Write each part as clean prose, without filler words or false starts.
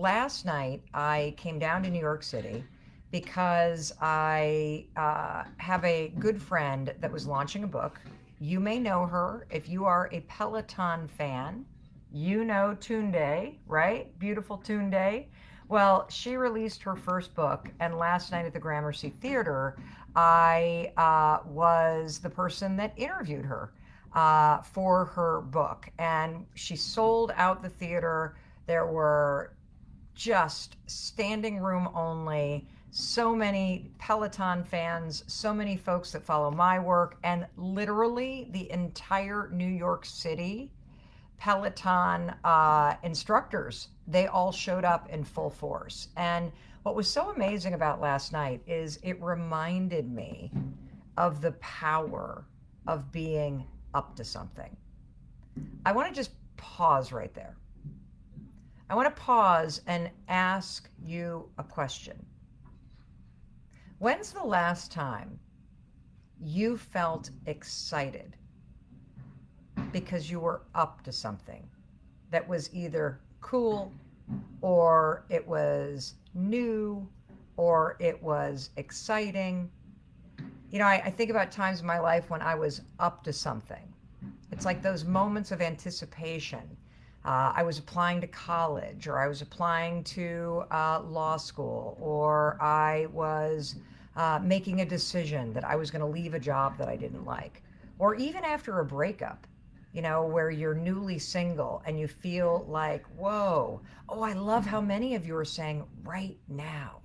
last night I came down to New York City because I have a good friend that was launching a book. You may know her if you are a Peloton fan. You know Tunde, right? Beautiful Tunde. Well, she released her first book, and last night at the Gramercy Theater, I was the person that interviewed her for her book. And she sold out the theater. There were just standing room only. So many Peloton fans, so many folks that follow my work, and literally the entire New York City Peloton instructors, they all showed up in full force. And what was so amazing about last night is it reminded me of the power of being up to something. I want to just pause right there. I want to pause and ask you a question. When's the last time you felt excited because you were up to something that was either cool or it was new or it was exciting? You know, I think about times in my life when I was up to something. It's like those moments of anticipation. I was applying to college, or I was applying to law school, or I was making a decision that I was going to leave a job that I didn't like, or even after a breakup, you know, where you're newly single and you feel like, whoa, oh, I love how many of you are saying right now,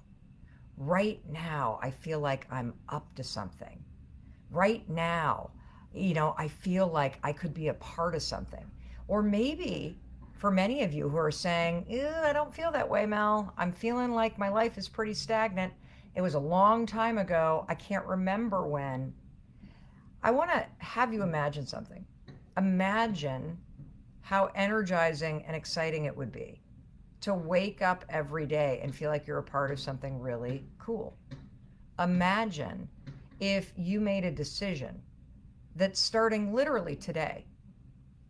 I feel like I'm up to something. Right now, you know, I feel like I could be a part of something. Or maybe for many of you who are saying, I don't feel that way, Mel. I'm feeling like my life is pretty stagnant. It was a long time ago. I can't remember when. I want to have you imagine something. Imagine how energizing and exciting it would be to wake up every day and feel like you're a part of something really cool. Imagine if you made a decision that starting literally today,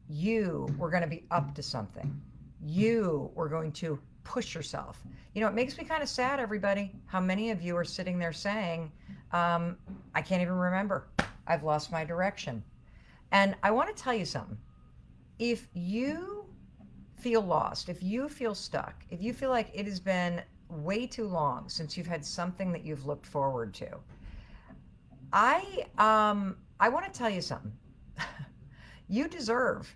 you were going to be up to something. You were going to push yourself. You know, it makes me kind of sad, everybody, how many of you are sitting there saying, I can't even remember. I've lost my direction. And I want to tell you something. If you feel lost, if you feel stuck, if you feel like it has been way too long since you've had something that you've looked forward to, I want to tell you something. You deserve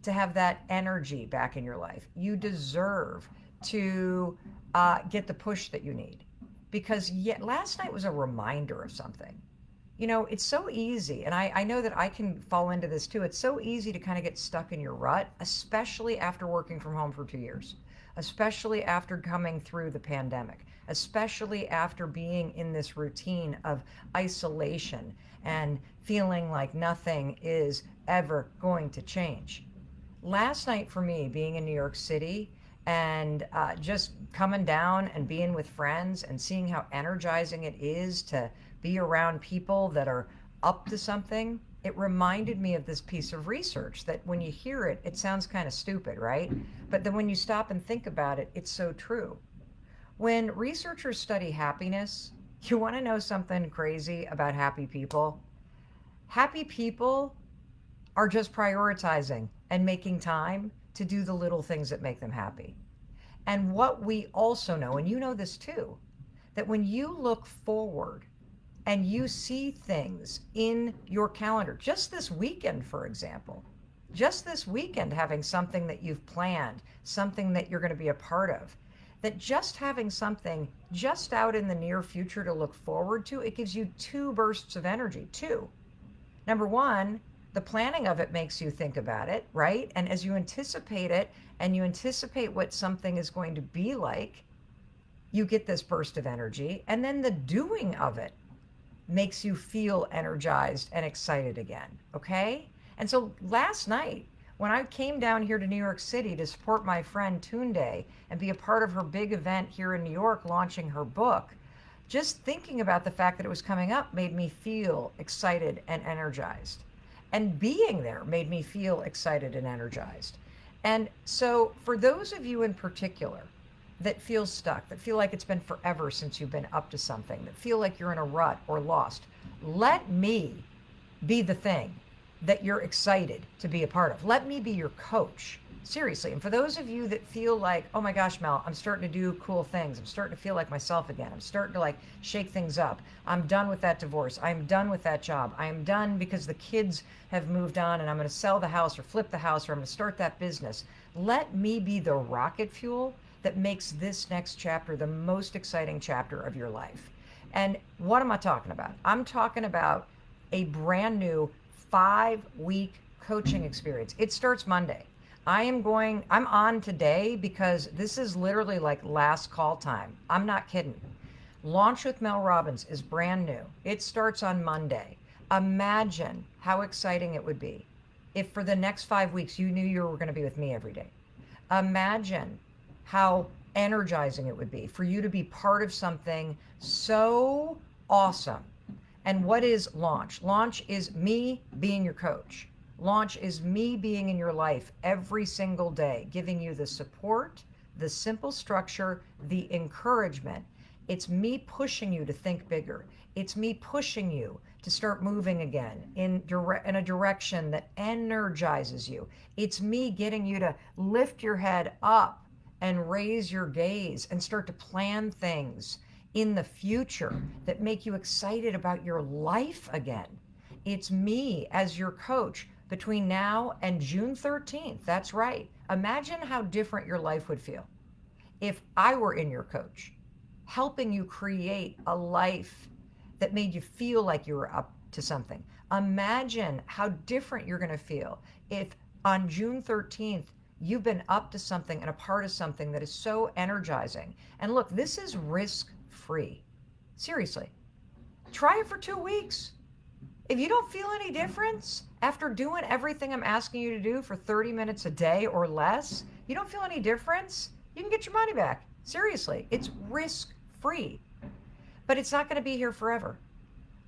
to have that energy back in your life. You deserve to get the push that you need, because yet last night was a reminder of something. You know, it's so easy, and I know that I can fall into this too. It's so easy to kind of get stuck in your rut, especially after working from home for 2 years, especially after coming through the pandemic, especially after being in this routine of isolation and feeling like nothing is ever going to change. Last night for me, being in New York City and just coming down and being with friends and seeing how energizing it is to be around people that are up to something, it reminded me of this piece of research that when you hear it, it sounds kind of stupid, right? But then when you stop and think about it, it's so true. When researchers study happiness, you want to know something crazy about happy people? Happy people are just prioritizing and making time to do the little things that make them happy. And what we also know, and you know this too, that when you look forward and you see things in your calendar, just this weekend, for example, just this weekend having something that you've planned, something that you're going to be a part of, that just having something just out in the near future to look forward to, it gives you two bursts of energy. Two. Number one, the planning of it makes you think about it, right? And as you anticipate it and you anticipate what something is going to be like, you get this burst of energy. And then the doing of it makes you feel energized and excited again, okay? And so last night, when I came down here to New York City to support my friend Tunde and be a part of her big event here in New York launching her book, just thinking about the fact that it was coming up made me feel excited and energized. And being there made me feel excited and energized. And so, for those of you in particular that feel stuck, that feel like it's been forever since you've been up to something, that feel like you're in a rut or lost, let me be the thing that you're excited to be a part of. Let me be your coach. Seriously. And for those of you that feel like, oh my gosh, Mel, I'm starting to do cool things. I'm starting to feel like myself again. I'm starting to like shake things up. I'm done with that divorce. I'm done with that job. I am done because the kids have moved on and I'm going to sell the house or flip the house or I'm going to start that business. Let me be the rocket fuel that makes this next chapter the most exciting chapter of your life. And what am I talking about? I'm talking about a brand new 5-week coaching experience. It starts Monday. I'm on today because this is literally like last call time. I'm not kidding. Launch with Mel Robbins is brand new. It starts on Monday. Imagine how exciting it would be if for the next 5 weeks you knew you were going to be with me every day. Imagine how energizing it would be for you to be part of something so awesome. And what is launch? Launch is me being your coach. Launch is me being in your life every single day, giving you the support, the simple structure, the encouragement. It's me pushing you to think bigger. It's me pushing you to start moving again in a direction that energizes you. It's me getting you to lift your head up and raise your gaze and start to plan things in the future that make you excited about your life again. It's me as your coach between now and June 13th. That's right. Imagine how different your life would feel if I were in your coach, helping you create a life that made you feel like you were up to something. Imagine how different you're going to feel if on June 13th, you've been up to something and a part of something that is so energizing. And look, this is risk-free. Seriously. Try it for 2 weeks. If you don't feel any difference after doing everything I'm asking you to do for 30 minutes a day or less, you don't feel any difference, you can get your money back. Seriously, it's risk-free. But it's not going to be here forever.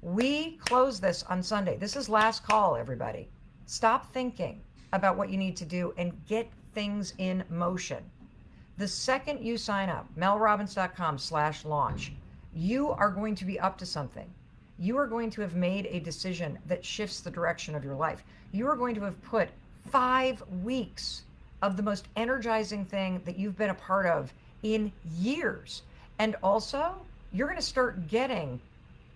We close this on Sunday. This is last call, everybody. Stop thinking about what you need to do and get things in motion. The second you sign up, melrobbins.com/launch, you are going to be up to something. You are going to have made a decision that shifts the direction of your life. You are going to have put 5 weeks of the most energizing thing that you've been a part of in years. And also, you're going to start getting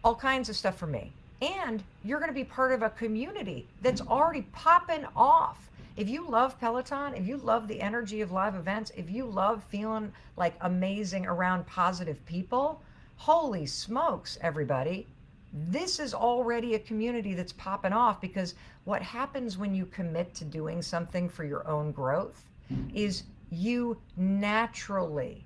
all kinds of stuff from me. And you're going to be part of a community that's already popping off. If you love Peloton, if you love the energy of live events, if you love feeling like amazing around positive people, holy smokes, everybody. This is already a community that's popping off, because what happens when you commit to doing something for your own growth is you naturally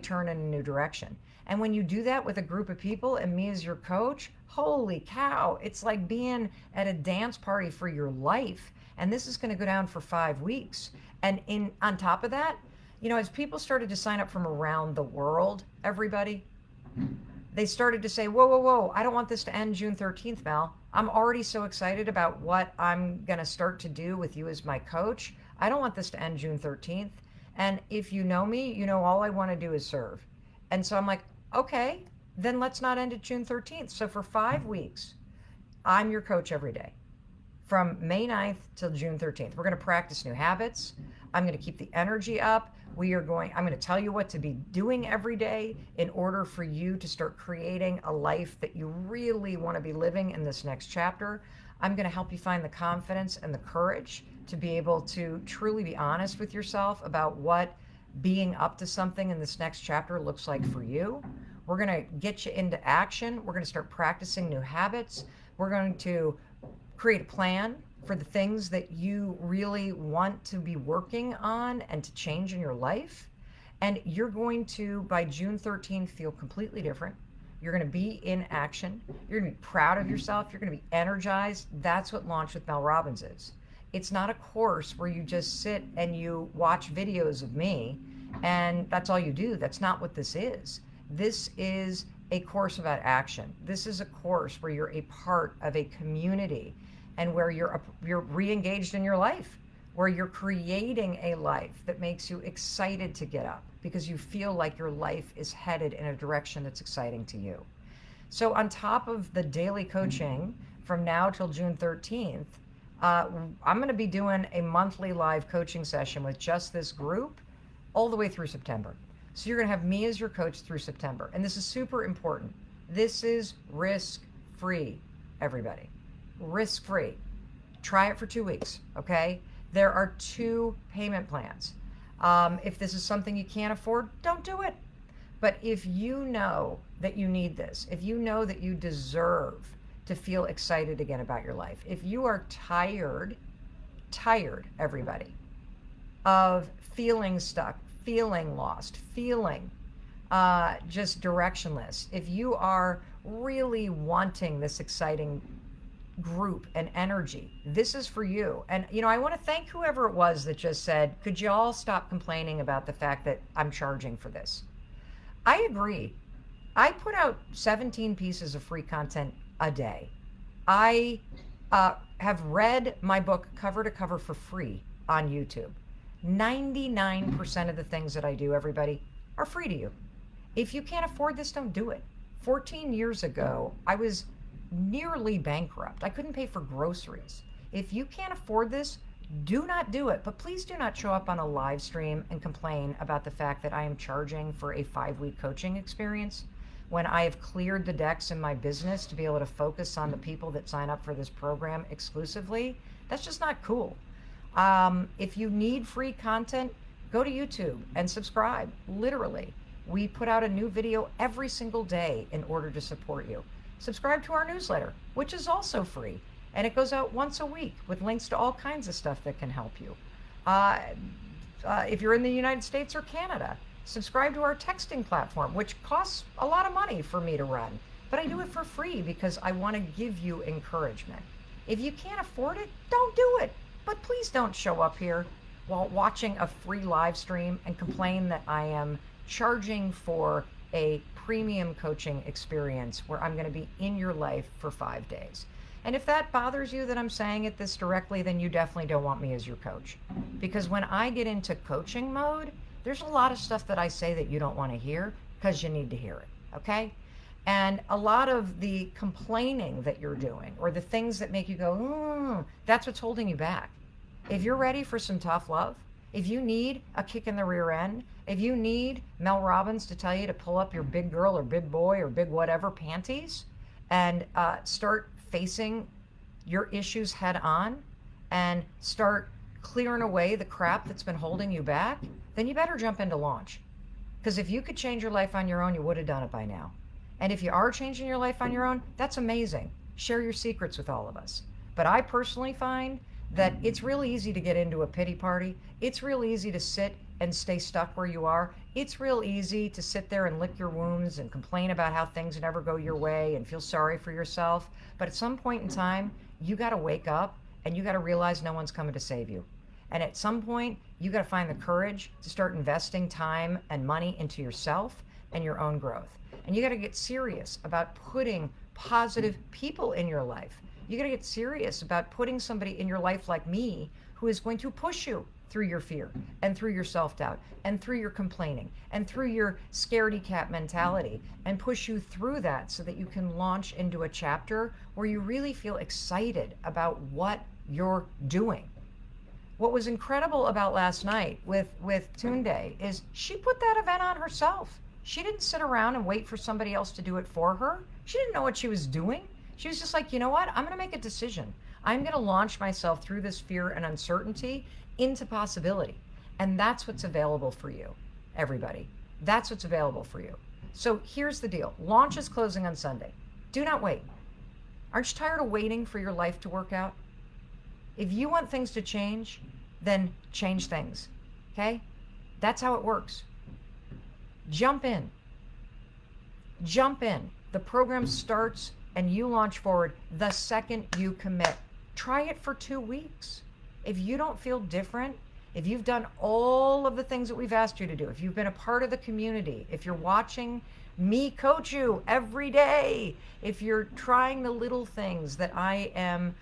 turn in a new direction. And when you do that with a group of people and me as your coach, holy cow, it's like being at a dance party for your life. And this is going to go down for 5 weeks. And on top of that, as people started to sign up from around the world, everybody, they started to say, whoa, I don't want this to end June 13th, Mel. I'm already so excited about what I'm going to start to do with you as my coach. I don't want this to end June 13th. And if you know me, you know all I want to do is serve. And so I'm like, okay, then let's not end it June 13th. So for 5 weeks, I'm your coach every day. From May 9th till June 13th. We're going to practice new habits. I'm going to keep the energy up. I'm going to tell you what to be doing every day in order for you to start creating a life that you really want to be living in this next chapter. I'm going to help you find the confidence and the courage to be able to truly be honest with yourself about what being up to something in this next chapter looks like for you. We're going to get you into action. We're going to start practicing new habits. We're going to create a plan for the things that you really want to be working on and to change in your life. And you're going to, by June 13th, feel completely different. You're going to be in action. You're going to be proud of yourself. You're going to be energized. That's what Launch with Mel Robbins is. It's not a course where you just sit and you watch videos of me and that's all you do. That's not what this is. This is a course about action. This is a course where you're a part of a community and where you're re-engaged in your life, where you're creating a life that makes you excited to get up because you feel like your life is headed in a direction that's exciting to you. So, on top of the daily coaching from now till June 13th, I'm going to be doing a monthly live coaching session with just this group all the way through September. So, you're going to have me as your coach through September. And this is super important. This is risk free, everybody. Risk free. Try it for 2 weeks, okay? There are 2 payment plans. If this is something you can't afford, don't do it. But if you know that you need this, if you know that you deserve to feel excited again about your life, if you are tired, everybody, of feeling stuck, feeling lost, feeling just directionless, if you are really wanting this exciting group and energy, this is for you. And I want to thank whoever it was that just said, could you all stop complaining about the fact that I'm charging for this? I agree. I put out 17 pieces of free content a day. I have read my book cover to cover for free on YouTube. 99% of the things that I do, everybody, are free to you. If you can't afford this, don't do it. 14 years ago, I was nearly bankrupt. I couldn't pay for groceries. If you can't afford this, do not do it. But please do not show up on a live stream and complain about the fact that I am charging for a 5-week coaching experience when I have cleared the decks in my business to be able to focus on the people that sign up for this program exclusively. That's just not cool. If you need free content, go to YouTube and subscribe. Literally, we put out a new video every single day in order to support you. Subscribe to our newsletter, which is also free. And it goes out once a week with links to all kinds of stuff that can help you. If you're in the United States or Canada, subscribe to our texting platform, which costs a lot of money for me to run. But I do it for free because I want to give you encouragement. If you can't afford it, don't do it. But please don't show up here while watching a free live stream and complain that I am charging for a premium coaching experience where I'm going to be in your life for 5 days. And if that bothers you that I'm saying it this directly, then you definitely don't want me as your coach. Because when I get into coaching mode, there's a lot of stuff that I say that you don't want to hear because you need to hear it, okay? And a lot of the complaining that you're doing or the things that make you go, that's what's holding you back. If you're ready for some tough love, if you need a kick in the rear end, if you need Mel Robbins to tell you to pull up your big girl or big boy or big whatever panties and start facing your issues head on and start clearing away the crap that's been holding you back, then you better jump into launch. Because if you could change your life on your own, you would have done it by now. And if you are changing your life on your own, that's amazing. Share your secrets with all of us. But I personally find that it's really easy to get into a pity party. It's real easy to sit and stay stuck where you are. It's real easy to sit there and lick your wounds and complain about how things never go your way and feel sorry for yourself. But at some point in time, you got to wake up and you got to realize no one's coming to save you. And at some point, you got to find the courage to start investing time and money into yourself and your own growth. And you got to get serious about putting positive people in your life. You got to get serious about putting somebody in your life like me who is going to push you through your fear and through your self-doubt and through your complaining and through your scaredy cat mentality and push you through that so that you can launch into a chapter where you really feel excited about what you're doing. What was incredible about last night with Tunde is she put that event on herself. She didn't sit around and wait for somebody else to do it for her. She didn't know what she was doing. She was just like, you know what? I'm going to make a decision. I'm going to launch myself through this fear and uncertainty into possibility. And that's what's available for you, everybody. That's what's available for you. So here's the deal. Launch is closing on Sunday. Do not wait. Aren't you tired of waiting for your life to work out? If you want things to change, then change things. Okay? That's how it works. Jump in. Jump in. The program starts and you launch forward the second you commit. Try it for 2 weeks. If you don't feel different, if you've done all of the things that we've asked you to do, if you've been a part of the community, if you're watching me coach you every day, if you're trying the little things that I am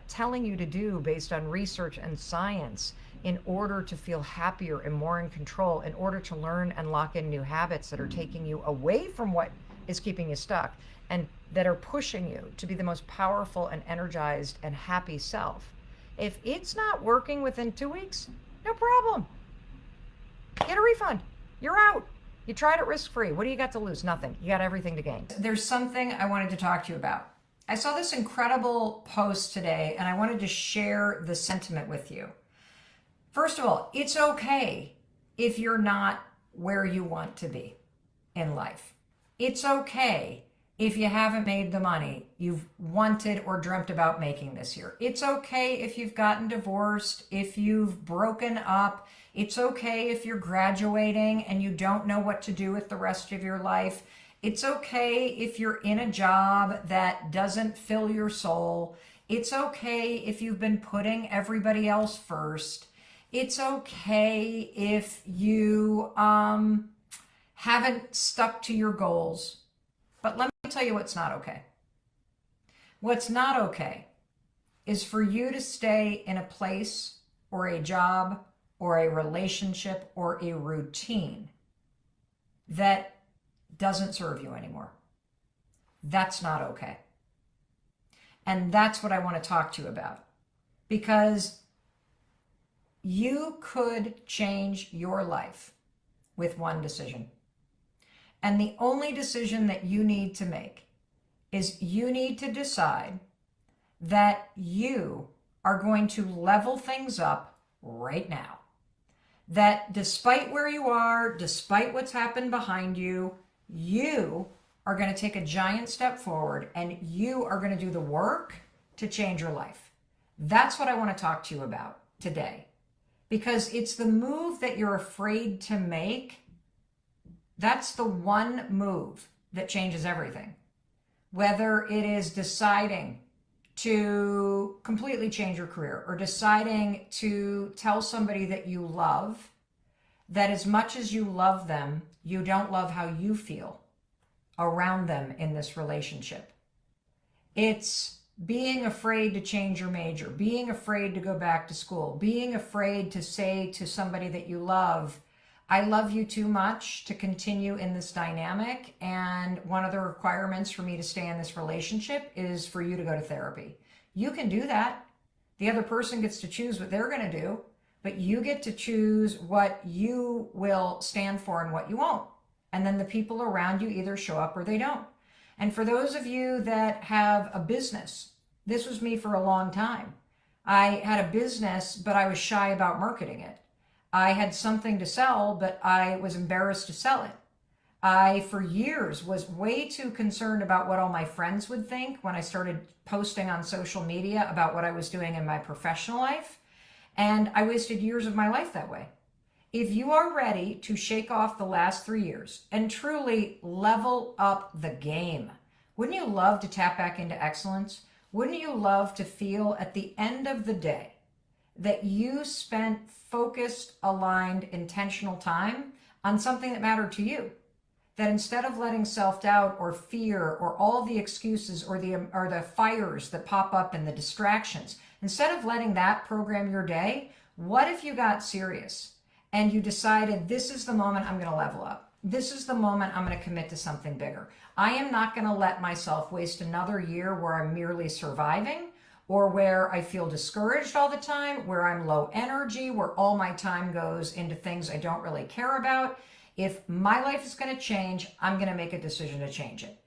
telling you to do based on research and science in order to feel happier and more in control, in order to learn and lock in new habits that are taking you away from what is keeping you stuck and that are pushing you to be the most powerful and energized and happy self. If it's not working within 2 weeks, no problem. Get a refund. You're out. You tried it risk-free. What do you got to lose? Nothing. You got everything to gain. There's something I wanted to talk to you about. I saw this incredible post today, and I wanted to share the sentiment with you. First of all, it's okay if you're not where you want to be in life. It's okay if you haven't made the money you've wanted or dreamt about making this year. It's okay if you've gotten divorced, if you've broken up. It's okay if you're graduating and you don't know what to do with the rest of your life. It's okay if you're in a job that doesn't fill your soul. It's okay if you've been putting everybody else first. It's okay if you haven't stuck to your goals. But let me tell you what's not okay. What's not okay is for you to stay in a place or a job or a relationship or a routine that doesn't serve you anymore. That's not okay. And that's what I want to talk to you about. Because you could change your life with one decision. And the only decision that you need to make is you need to decide that you are going to level things up right now. That despite where you are, despite what's happened behind you, you are going to take a giant step forward and you are going to do the work to change your life. That's what I want to talk to you about today. Because it's the move that you're afraid to make. That's the one move that changes everything. Whether it is deciding to completely change your career or deciding to tell somebody that you love that as much as you love them, you don't love how you feel around them in this relationship. It's being afraid to change your major, being afraid to go back to school, being afraid to say to somebody that you love, I love you too much to continue in this dynamic, and one of the requirements for me to stay in this relationship is for you to go to therapy. You can do that. The other person gets to choose what they're going to do, but you get to choose what you will stand for and what you won't. And then the people around you either show up or they don't. And for those of you that have a business, this was me for a long time. I had a business, but I was shy about marketing it. I had something to sell, but I was embarrassed to sell it. I, for years, was way too concerned about what all my friends would think when I started posting on social media about what I was doing in my professional life. And I wasted years of my life that way. If you are ready to shake off the last 3 years and truly level up the game, wouldn't you love to tap back into excellence? Wouldn't you love to feel at the end of the day that you spent focused, aligned, intentional time on something that mattered to you? That instead of letting self-doubt or fear or all the excuses or the fires that pop up and the distractions, instead of letting that program your day, what if you got serious and you decided, this is the moment I'm going to level up. This is the moment I'm going to commit to something bigger. I am not going to let myself waste another year where I'm merely surviving, or where I feel discouraged all the time, where I'm low energy, where all my time goes into things I don't really care about. If my life is going to change, I'm going to make a decision to change it.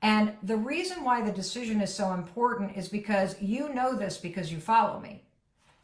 And the reason why the decision is so important is because you know this because you follow me.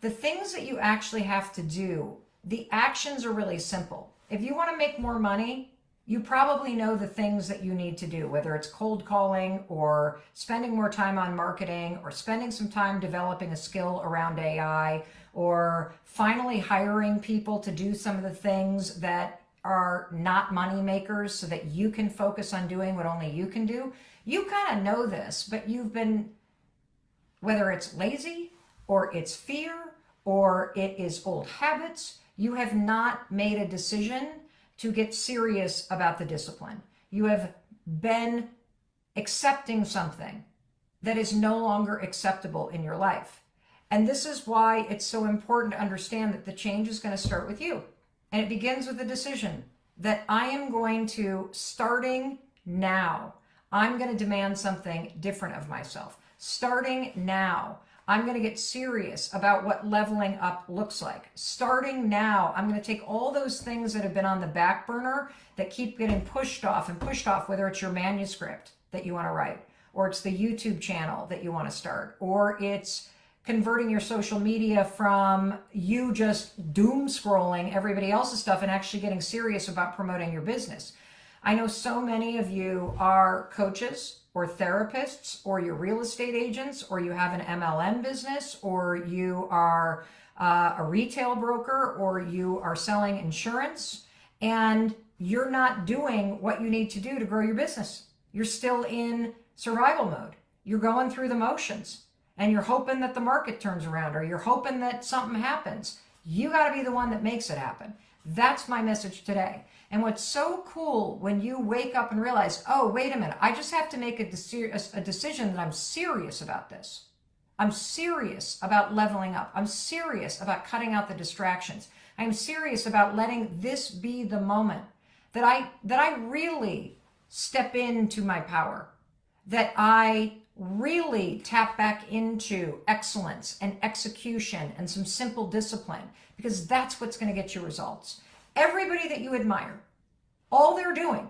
The things that you actually have to do, the actions are really simple. If you want to make more money, you probably know the things that you need to do, whether it's cold calling or spending more time on marketing or spending some time developing a skill around AI or finally hiring people to do some of the things that are not money makers so that you can focus on doing what only you can do. You kind of know this, but you've been, whether it's lazy or it's fear or it is old habits, you have not made a decision to get serious about the discipline. You have been accepting something that is no longer acceptable in your life. And this is why it's so important to understand that the change is going to start with you. And it begins with a decision that I am going to, starting now, I'm going to demand something different of myself. Starting now, I'm going to get serious about what leveling up looks like. Starting now, I'm going to take all those things that have been on the back burner that keep getting pushed off and pushed off, whether it's your manuscript that you want to write, or it's the YouTube channel that you want to start, or it's converting your social media from you just doom scrolling everybody else's stuff and actually getting serious about promoting your business. I know so many of you are coaches or therapists, or you're real estate agents, or you have an MLM business, or you are a retail broker, or you are selling insurance, and you're not doing what you need to do to grow your business. You're still in survival mode. You're going through the motions, and you're hoping that the market turns around, or you're hoping that something happens. You got to be the one that makes it happen. That's my message today. And what's so cool when you wake up and realize, oh, wait a minute, I just have to make a decision that I'm serious about this. I'm serious about leveling up. I'm serious about cutting out the distractions. I'm serious about letting this be the moment that I really step into my power, that I really tap back into excellence and execution and some simple discipline, because that's what's going to get you results. Everybody that you admire, all they're doing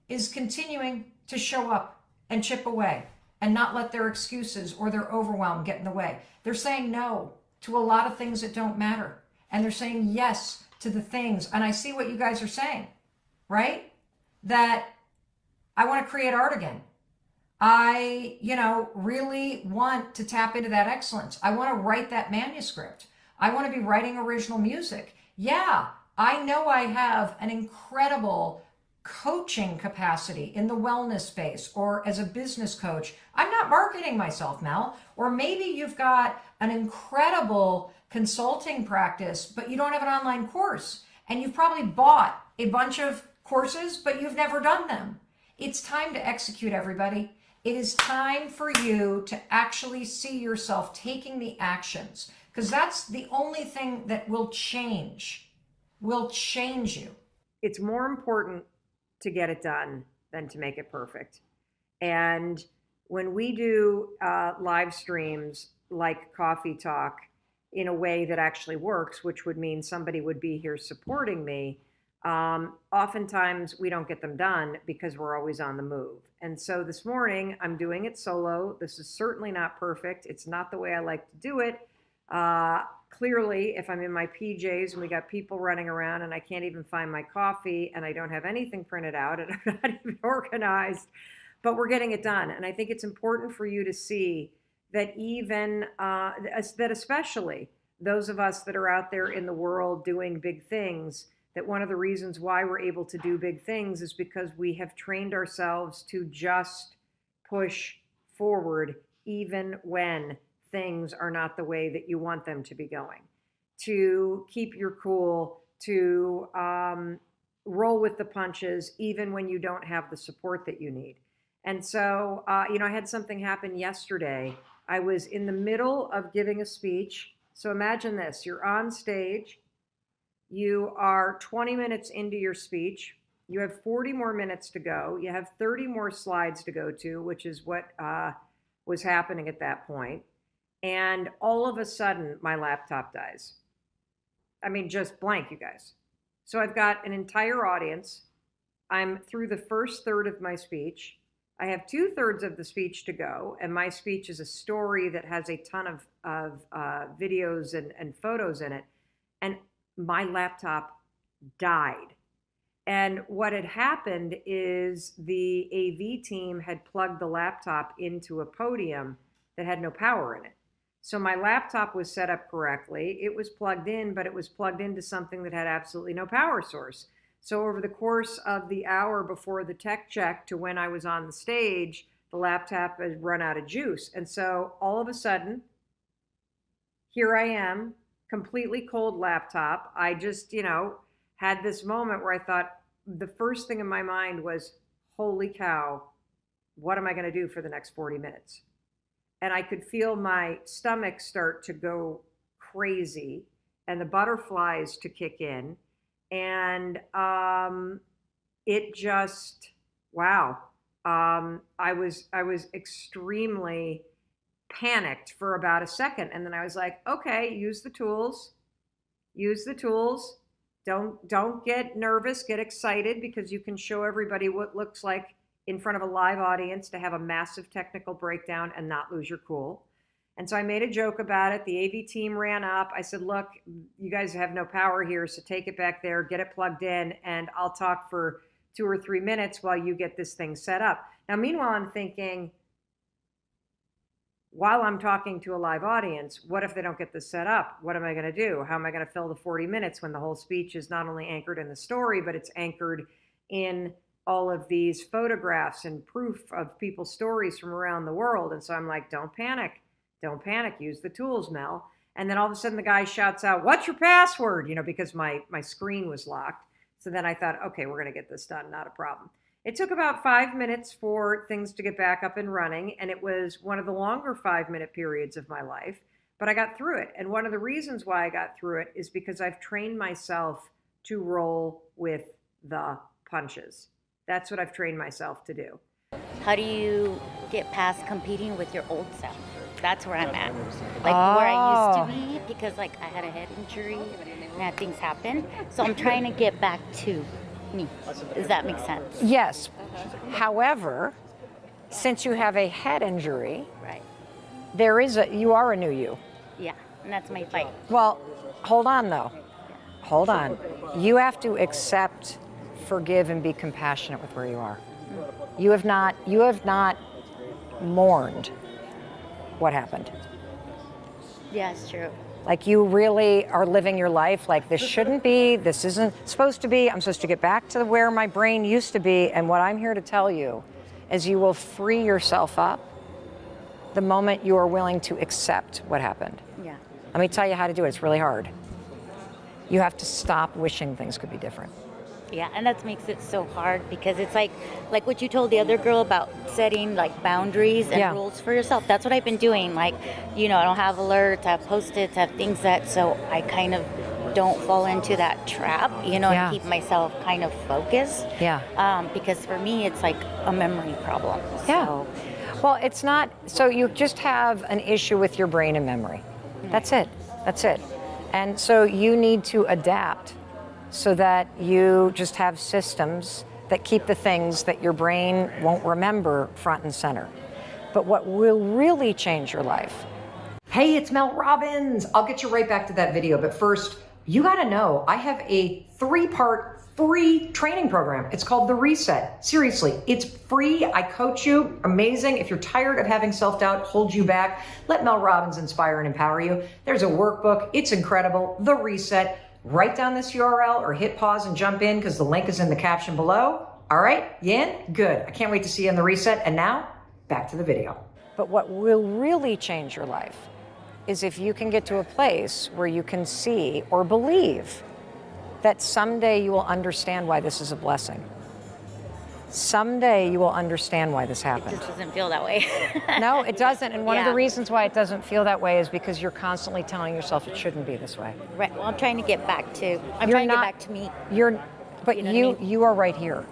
is continuing to show up and chip away and not let their excuses or their overwhelm get in the way. They're saying no to a lot of things that don't matter. And they're saying yes to the things. And I see what you guys are saying, right? That I want to create art again. I, really want to tap into that excellence. I want to write that manuscript. I want to be writing original music. Yeah, I know I have an incredible coaching capacity in the wellness space or as a business coach. I'm not marketing myself, Mel. Or maybe you've got an incredible consulting practice, but you don't have an online course. And you've probably bought a bunch of courses, but you've never done them. It's time to execute, everybody. It is time for you to actually see yourself taking the actions, because that's the only thing that will change you. It's more important to get it done than to make it perfect. And when we do live streams like Coffee Talk in a way that actually works, which would mean somebody would be here supporting me, oftentimes we don't get them done because we're always on the move. And so this morning I'm doing it solo. This is certainly not perfect. It's not the way I like to do it. Clearly, if I'm in my PJs and we got people running around and I can't even find my coffee and I don't have anything printed out and I'm not even organized, but we're getting it done. And I think it's important for you to see that that especially those of us that are out there in the world doing big things, that one of the reasons why we're able to do big things is because we have trained ourselves to just push forward even when things are not the way that you want them to be going, to keep your cool, to roll with the punches, even when you don't have the support that you need. And so, I had something happen yesterday. I was in the middle of giving a speech. So imagine this, you're on stage, you are 20 minutes into your speech, you have 40 more minutes to go, you have 30 more slides to go to, which is what was happening at that point. And all of a sudden, my laptop dies. I mean, just blank, you guys. So I've got an entire audience. I'm through the first third of my speech. I have 2/3 of the speech to go. And my speech is a story that has a ton of videos and photos in it. And my laptop died. And what had happened is the AV team had plugged the laptop into a podium that had no power in it. So my laptop was set up correctly. It was plugged in, but it was plugged into something that had absolutely no power source. So over the course of the hour before the tech check to when I was on the stage, the laptop had run out of juice. And so all of a sudden, here I am, completely cold laptop. I just, had this moment where I thought, the first thing in my mind was, holy cow, what am I going to do for the next 40 minutes? and I could feel my stomach start to go crazy and the butterflies to kick in. And it just, wow. I was extremely panicked for about a second. And then I was like, okay, use the tools. Don't get nervous, get excited, because you can show everybody what looks like in front of a live audience to have a massive technical breakdown and not lose your cool. And so I made a joke about it. The AV team ran up. I said, look, you guys have no power here, so take it back there, get it plugged in, and I'll talk for 2 or 3 minutes while you get this thing set up. Now, meanwhile, I'm thinking, while I'm talking to a live audience, what if they don't get this set up? What am I going to do? How am I going to fill the 40 minutes when the whole speech is not only anchored in the story, but it's anchored in all of these photographs and proof of people's stories from around the world? And so I'm like, don't panic, use the tools, Mel. And then all of a sudden the guy shouts out, what's your password? Because my screen was locked. So then I thought, okay, we're going to get this done, not a problem. It took about 5 minutes for things to get back up and running, and it was one of the longer 5-minute periods of my life, but I got through it. And one of the reasons why I got through it is because I've trained myself to roll with the punches. That's what I've trained myself to do. How do you get past competing with your old self? That's where I'm at. Where I used to be, because I had a head injury and had things happen. So I'm trying to get back to me. Does that make sense? Yes. However, since you have a head injury, right, you are a new you. Yeah, and that's my fight. Well, hold on though. Hold on. You have to accept, forgive, and be compassionate with where you are. You have not mourned what happened. Yeah, it's true. You really are living your life like this shouldn't be, this isn't supposed to be, I'm supposed to get back to where my brain used to be. And what I'm here to tell you is you will free yourself up the moment you are willing to accept what happened. Yeah. Let me tell you how to do it. It's really hard. You have to stop wishing things could be different. Yeah, and that makes it so hard, because it's like what you told the other girl about setting boundaries and rules for yourself. That's what I've been doing. I don't have alerts, I have Post-its, I have things so I kind of don't fall into that trap, and keep myself kind of focused. Yeah. Because for me, it's a memory problem. Yeah. So. Well, it's not, so you just have an issue with your brain and memory. That's it. And so you need to adapt so that you just have systems that keep the things that your brain won't remember front and center. But what will really change your life? Hey, it's Mel Robbins. I'll get you right back to that video. But first, you gotta know, I have a 3-part free training program. It's called The Reset. Seriously, it's free. I coach you. Amazing. If you're tired of having self-doubt hold you back, let Mel Robbins inspire and empower you. There's a workbook. It's incredible. The Reset. Write down this URL or hit pause and jump in, because the link is in the caption below. All right, you in? Good. I can't wait to see you in The Reset. And now, back to the video. But what will really change your life is if you can get to a place where you can see or believe that someday you will understand why this is a blessing. Someday you will understand why this happened. It just doesn't feel that way. No, it doesn't. And one of the reasons why it doesn't feel that way is because you're constantly telling yourself it shouldn't be this way. Right. Well, I'm trying to get back to. Get back to me. But you are right here.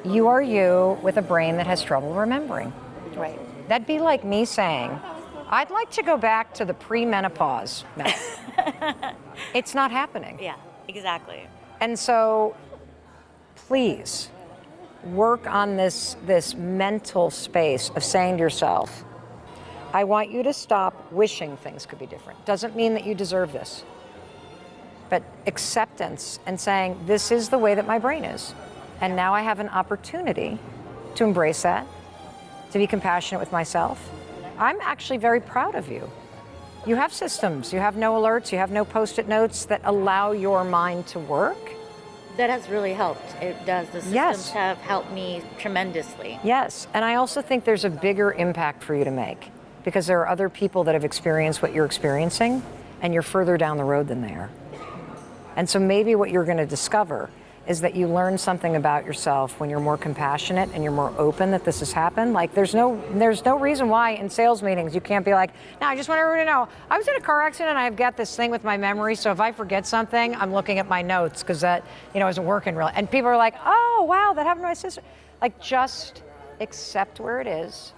You are you with a brain that has trouble remembering. Right. That'd be like me saying, I'd like to go back to the pre-menopause. No. It's not happening. Yeah. Exactly. And so, please. Work on this mental space of saying to yourself, I want you to stop wishing things could be different. Doesn't mean that you deserve this. But acceptance and saying, this is the way that my brain is. And now I have an opportunity to embrace that, to be compassionate with myself. I'm actually very proud of you. You have systems, you have no alerts, you have no Post-it notes that allow your mind to work. That has really helped. It does. The systems have helped me tremendously. Yes, and I also think there's a bigger impact for you to make, because there are other people that have experienced what you're experiencing, and you're further down the road than they are. And so maybe what you're going to discover is that you learn something about yourself when you're more compassionate and you're more open that this has happened. Like there's no reason why in sales meetings you can't be like, no, I just want everyone to know I was in a car accident and I've got this thing with my memory, so if I forget something, I'm looking at my notes because that, isn't working real. And people are like, oh wow, that happened to my sister. Like just accept where it is,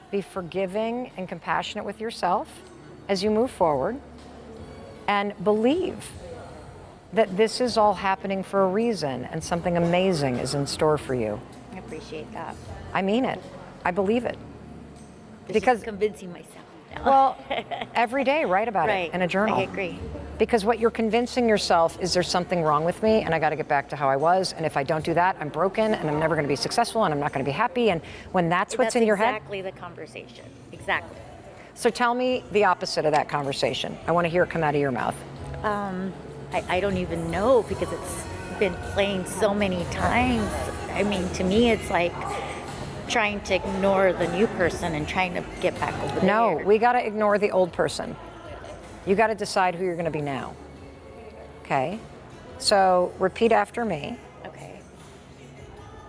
be forgiving and compassionate with yourself as you move forward, and believe that this is all happening for a reason and something amazing is in store for you. I appreciate that. I mean it. I believe it. Because convincing myself now. Well, every day write about right. it in a journal. I agree. Because what you're convincing yourself is there's something wrong with me and I got to get back to how I was, and if I don't do that, I'm broken and I'm never going to be successful and I'm not going to be happy, and when that's what's in your head. Exactly the conversation. Exactly. So tell me the opposite of that conversation. I want to hear it come out of your mouth. I don't even know because it's been playing so many times. I mean, to me, it's like trying to ignore the new person and trying to get back over there. No, we got to ignore the old person. You got to decide who you're going to be now. Okay? So repeat after me. Okay.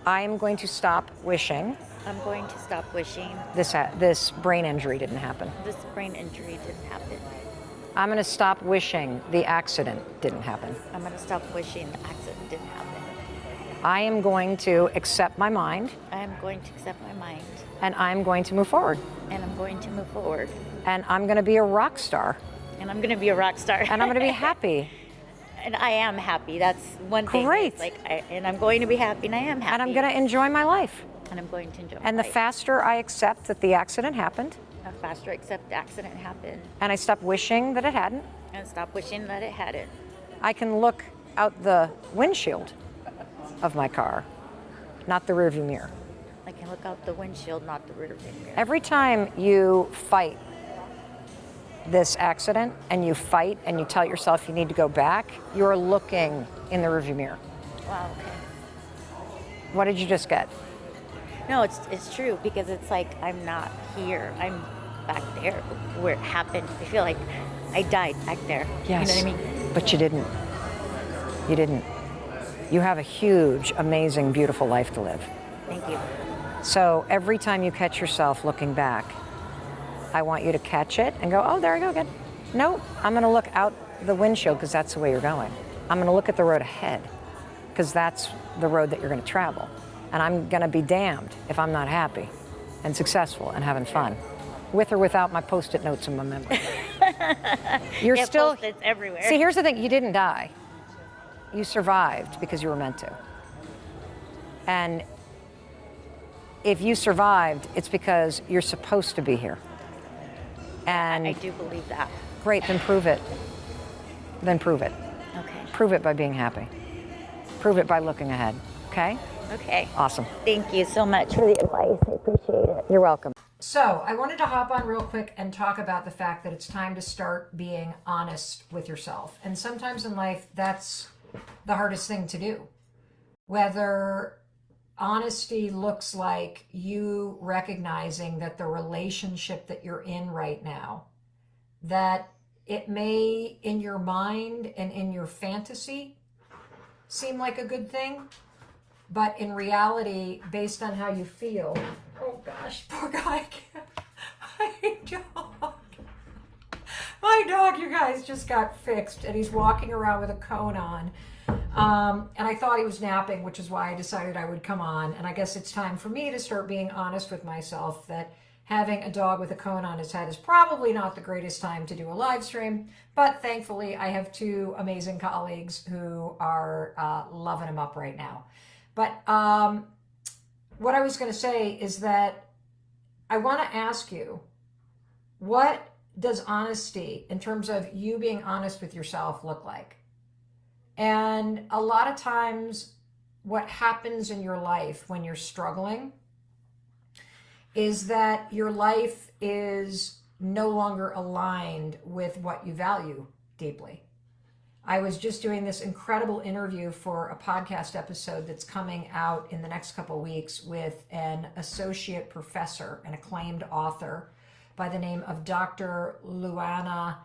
I am going to stop wishing. I'm going to stop wishing. This brain injury didn't happen. This brain injury didn't happen. I'm going to stop wishing the accident didn't happen. I'm going to stop wishing the accident didn't happen. I am going to accept my mind. I am going to accept my mind. And I'm going to move forward. And I'm going to move forward. And I'm going to be a rock star. And I'm going to be a rock star. And I'm going to be happy. And I am happy. That's one thing. Great. And I'm going to be happy, and I am happy. And I'm going to enjoy my life. And I'm going to enjoy my life. And the faster I accept that the accident happened. The faster I accept the accident happened. And I stop wishing that it hadn't. And stop wishing that it hadn't. I can look out the windshield of my car, not the rearview mirror. I can look out the windshield, not the rear view mirror. Every time you fight this accident and you fight and you tell yourself you need to go back, you're looking in the rearview mirror. Wow, okay. What did you just get? No, it's true because it's like I'm not here. I'm back there where it happened. I feel like I died back there. Yes. You know what I mean? But you didn't. You didn't. You have a huge, amazing, beautiful life to live. Thank you. So every time you catch yourself looking back, I want you to catch it and go, oh, there I go again. No, I'm going to look out the windshield because that's the way you're going. I'm going to look at the road ahead because that's the road that you're going to travel. And I'm going to be damned if I'm not happy and successful and having fun, with or without my Post-it notes in my memory. You're still Post-its everywhere. See, here's the thing: you didn't die. You survived because you were meant to. And if you survived, it's because you're supposed to be here. And I do believe that. Great, then prove it. Then prove it. Okay. Prove it by being happy. Prove it by looking ahead. Okay? Okay. Awesome. Thank you so much for the advice. I appreciate it. You're welcome. So I wanted to hop on real quick and talk about the fact that it's time to start being honest with yourself. And sometimes in life, that's the hardest thing to do. Whether honesty looks like you recognizing that the relationship that you're in right now, that it may in your mind and in your fantasy seem like a good thing, but in reality, based on how you feel, oh gosh, poor guy, my dog, you guys, just got fixed and he's walking around with a cone on. And I thought he was napping, which is why I decided I would come on. And I guess it's time for me to start being honest with myself that having a dog with a cone on his head is probably not the greatest time to do a live stream. But thankfully, I have two amazing colleagues who are loving him up right now. But what I was going to say is that I want to ask you, what does honesty, in terms of you being honest with yourself, look like? And a lot of times what happens in your life when you're struggling is that your life is no longer aligned with what you value deeply. I was just doing this incredible interview for a podcast episode that's coming out in the next couple of weeks with an associate professor, an acclaimed author by the name of Dr. Luana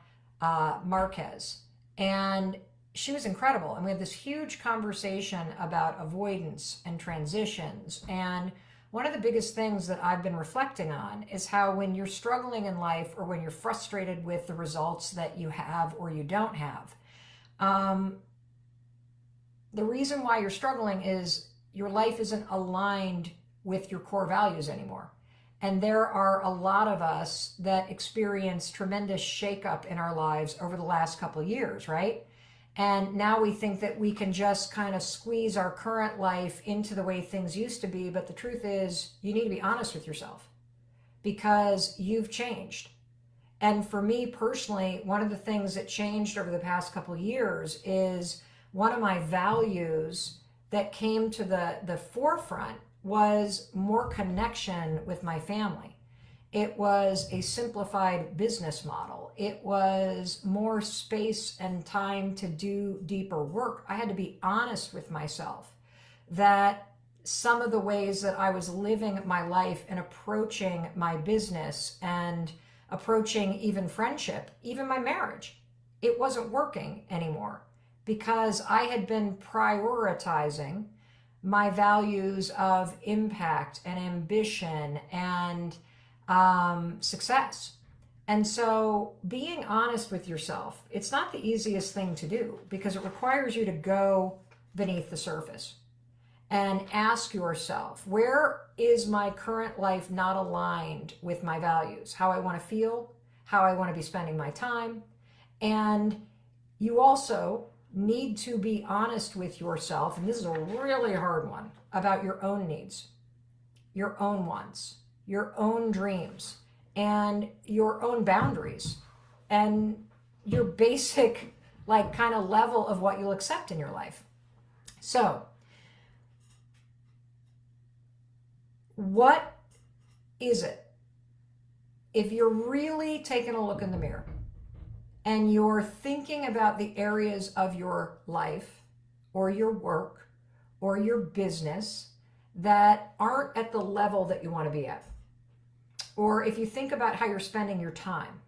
Marquez. And she was incredible. And we had this huge conversation about avoidance and transitions. And one of the biggest things that I've been reflecting on is how when you're struggling in life, or when you're frustrated with the results that you have or you don't have, the reason why you're struggling is your life isn't aligned with your core values anymore. And there are a lot of us that experience tremendous shakeup in our lives over the last couple of years, right? And now we think that we can just kind of squeeze our current life into the way things used to be. But the truth is, you need to be honest with yourself, because you've changed. And for me personally, one of the things that changed over the past couple of years is one of my values that came to the forefront was more connection with my family. It was a simplified business model. It was more space and time to do deeper work. I had to be honest with myself that some of the ways that I was living my life and approaching my business and approaching even friendship, even my marriage, it wasn't working anymore, because I had been prioritizing my values of impact and ambition and success. And so being honest with yourself, it's not the easiest thing to do, because it requires you to go beneath the surface and ask yourself, where is my current life not aligned with my values, how I want to feel, how I want to be spending my time. And you also need to be honest with yourself, and this is a really hard one, about your own needs, your own wants, your own dreams, and your own boundaries, and your basic, like, kind of level of what you'll accept in your life. So, what is it? If you're really taking a look in the mirror, and you're thinking about the areas of your life or your work or your business that aren't at the level that you want to be at, or if you think about how you're spending your time,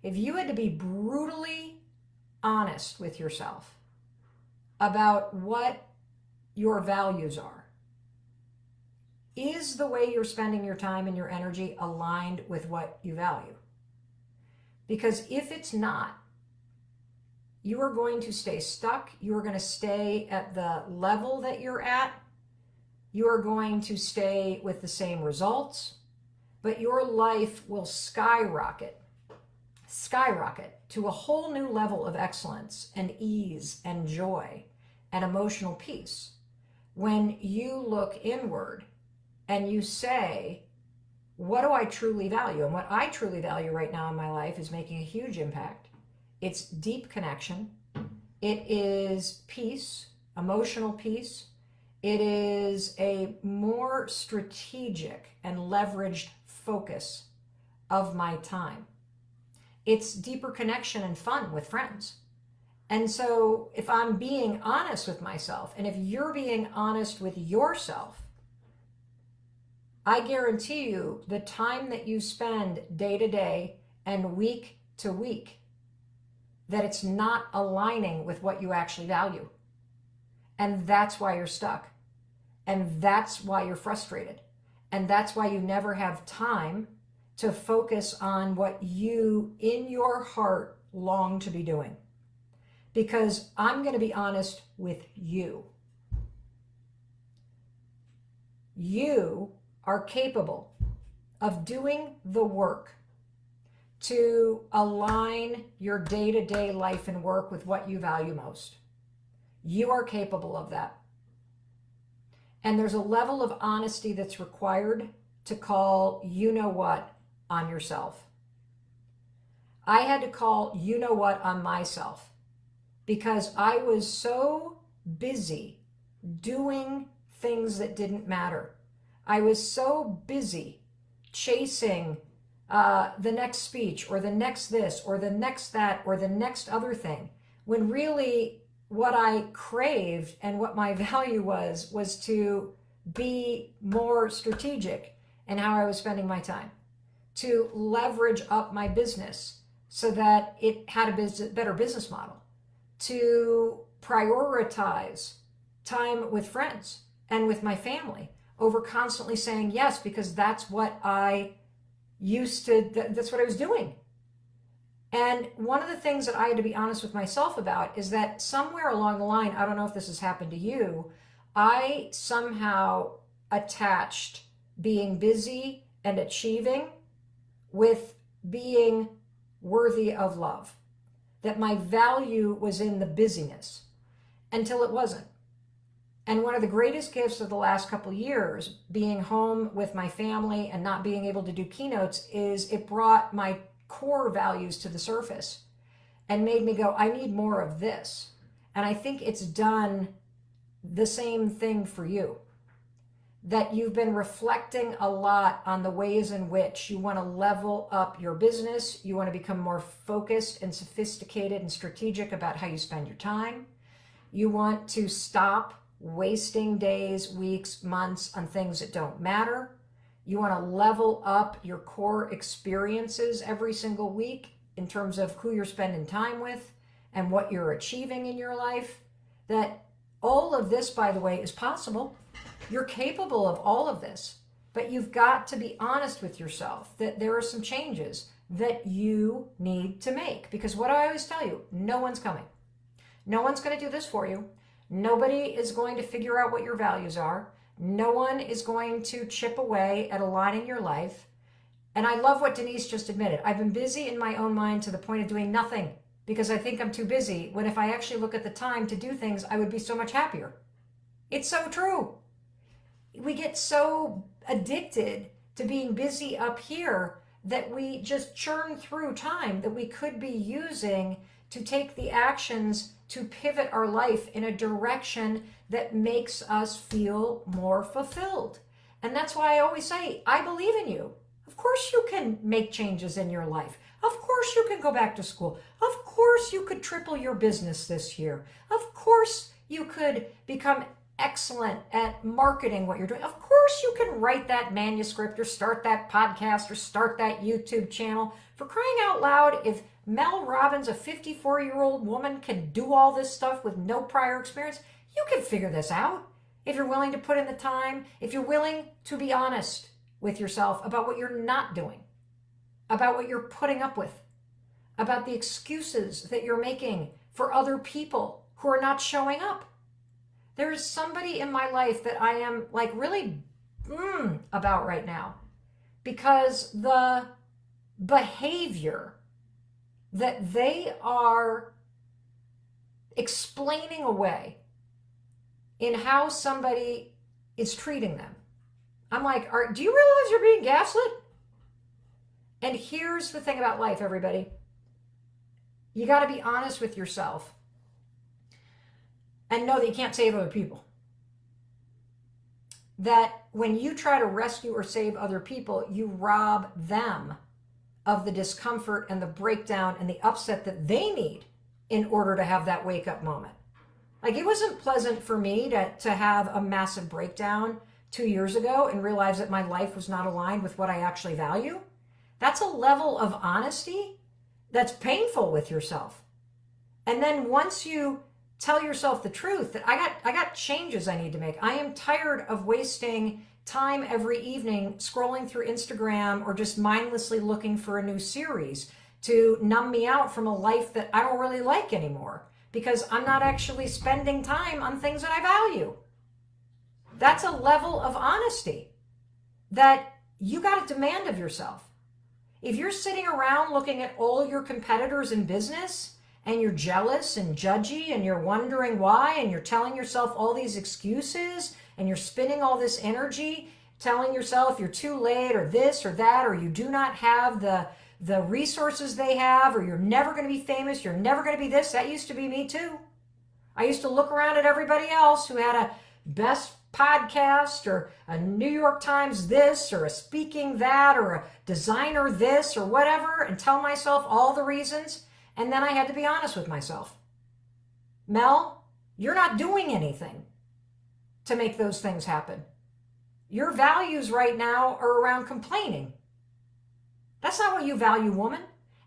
if you had to be brutally honest with yourself about what your values are, is the way you're spending your time and your energy aligned with what you value? Because if it's not, you are going to stay stuck. You are going to stay at the level that you're at. You are going to stay with the same results, but your life will skyrocket to a whole new level of excellence and ease and joy and emotional peace when you look inward and you say, what do I truly value? And what I truly value right now in my life is making a huge impact. It's deep connection. It is peace, emotional peace. It is a more strategic and leveraged focus of my time. It's deeper connection and fun with friends. And so if I'm being honest with myself, and if you're being honest with yourself, I guarantee you the time that you spend day to day and week to week, that it's not aligning with what you actually value. And that's why you're stuck. And that's why you're frustrated. And that's why you never have time to focus on what you in your heart long to be doing. Because I'm going to be honest with you. You are capable of doing the work to align your day-to-day life and work with what you value most. You are capable of that. And there's a level of honesty that's required to call you know what on yourself. I had to call you know what on myself because I was so busy doing things that didn't matter. I was so busy chasing the next speech or the next this or the next that or the next other thing, when really what I craved and what my value was to be more strategic in how I was spending my time, to leverage up my business so that it had a better business model, to prioritize time with friends and with my family over constantly saying yes, because that's what I that's what I was doing. And one of the things that I had to be honest with myself about is that somewhere along the line, I don't know if this has happened to you, I somehow attached being busy and achieving with being worthy of love. That my value was in the busyness until it wasn't. And one of the greatest gifts of the last couple of years, being home with my family and not being able to do keynotes, is it brought my core values to the surface and made me go, I need more of this. And I think it's done the same thing for you. That you've been reflecting a lot on the ways in which you want to level up your business. You want to become more focused and sophisticated and strategic about how you spend your time. You want to stop wasting days, weeks, months on things that don't matter. You want to level up your core experiences every single week in terms of who you're spending time with and what you're achieving in your life. That all of this, by the way, is possible. You're capable of all of this, but you've got to be honest with yourself that there are some changes that you need to make. Because what I always tell you, no one's coming. No one's going to do this for you. Nobody is going to figure out what your values are. No one is going to chip away at aligning your life. And I love what Denise just admitted. I've been busy in my own mind to the point of doing nothing because I think I'm too busy, when if I actually look at the time to do things, I would be so much happier. It's so true. We get so addicted to being busy up here that we just churn through time that we could be using to take the actions to pivot our life in a direction that makes us feel more fulfilled. And that's why I always say, I believe in you. Of course you can make changes in your life. Of course you can go back to school. Of course you could triple your business this year. Of course you could become excellent at marketing what you're doing. Of course you can write that manuscript or start that podcast or start that YouTube channel. For crying out loud, if Mel Robbins, a 54-year-old woman, can do all this stuff with no prior experience, you can figure this out. If you're willing to put in the time, if you're willing to be honest with yourself about what you're not doing, about what you're putting up with, about the excuses that you're making for other people who are not showing up. There is somebody in my life that I am like really about right now, because the behavior that they are explaining away in how somebody is treating them. I'm like, do you realize you're being gaslit? And here's the thing about life, everybody. You got to be honest with yourself and know that you can't save other people. That when you try to rescue or save other people, you rob them of the discomfort and the breakdown and the upset that they need in order to have that wake up moment. Like, it wasn't pleasant for me to have a massive breakdown 2 years ago and realize that my life was not aligned with what I actually value. That's a level of honesty that's painful with yourself. And then once you tell yourself the truth that I got changes I need to make. I am tired of wasting time every evening scrolling through Instagram or just mindlessly looking for a new series to numb me out from a life that I don't really like anymore because I'm not actually spending time on things that I value. That's a level of honesty that you got to demand of yourself. If you're sitting around looking at all your competitors in business and you're jealous and judgy and you're wondering why and you're telling yourself all these excuses and you're spending all this energy telling yourself you're too late or this or that, or you do not have the resources they have, or you're never going to be famous, you're never going to be this. That used to be me too. I used to look around at everybody else who had a best podcast or a New York Times this or a speaking that or a designer this or whatever and tell myself all the reasons. And then I had to be honest with myself. Mel, you're not doing anything to make those things happen. Your values right now are around complaining. That's not what you value, woman.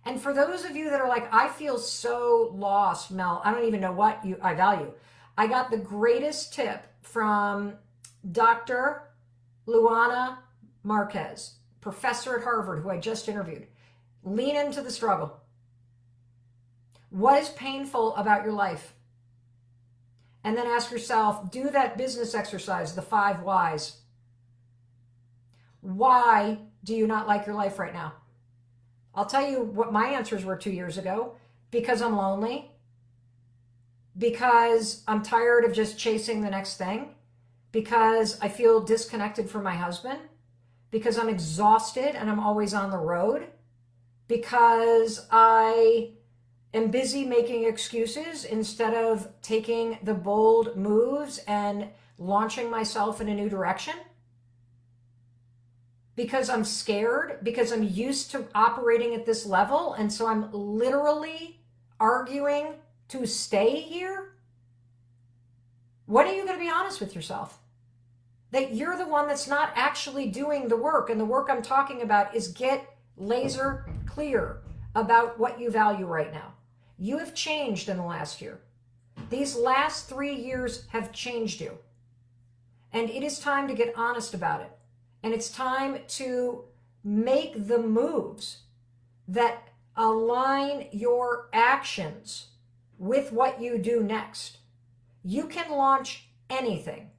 And for those of you that are like, I feel so lost, Mel, I don't even know what I value. I got the greatest tip from Dr. Luana Marquez, professor at Harvard, who I just interviewed. Lean into the struggle. What is painful about your life? And then ask yourself, do that business exercise, the 5 whys. Why do you not like your life right now? I'll tell you what my answers were 2 years ago. Because I'm lonely. Because I'm tired of just chasing the next thing. Because I feel disconnected from my husband. Because I'm exhausted and I'm always on the road. Because I am busy making excuses instead of taking the bold moves and launching myself in a new direction. Because I'm scared, because I'm used to operating at this level, and so I'm literally arguing to stay here. When are you going to be honest with yourself? That you're the one that's not actually doing the work, and the work I'm talking about is get laser clear about what you value right now. You have changed in the last year. These last 3 years have changed you. And it is time to get honest about it. And it's time to make the moves that align your actions with what you do next. You can launch anything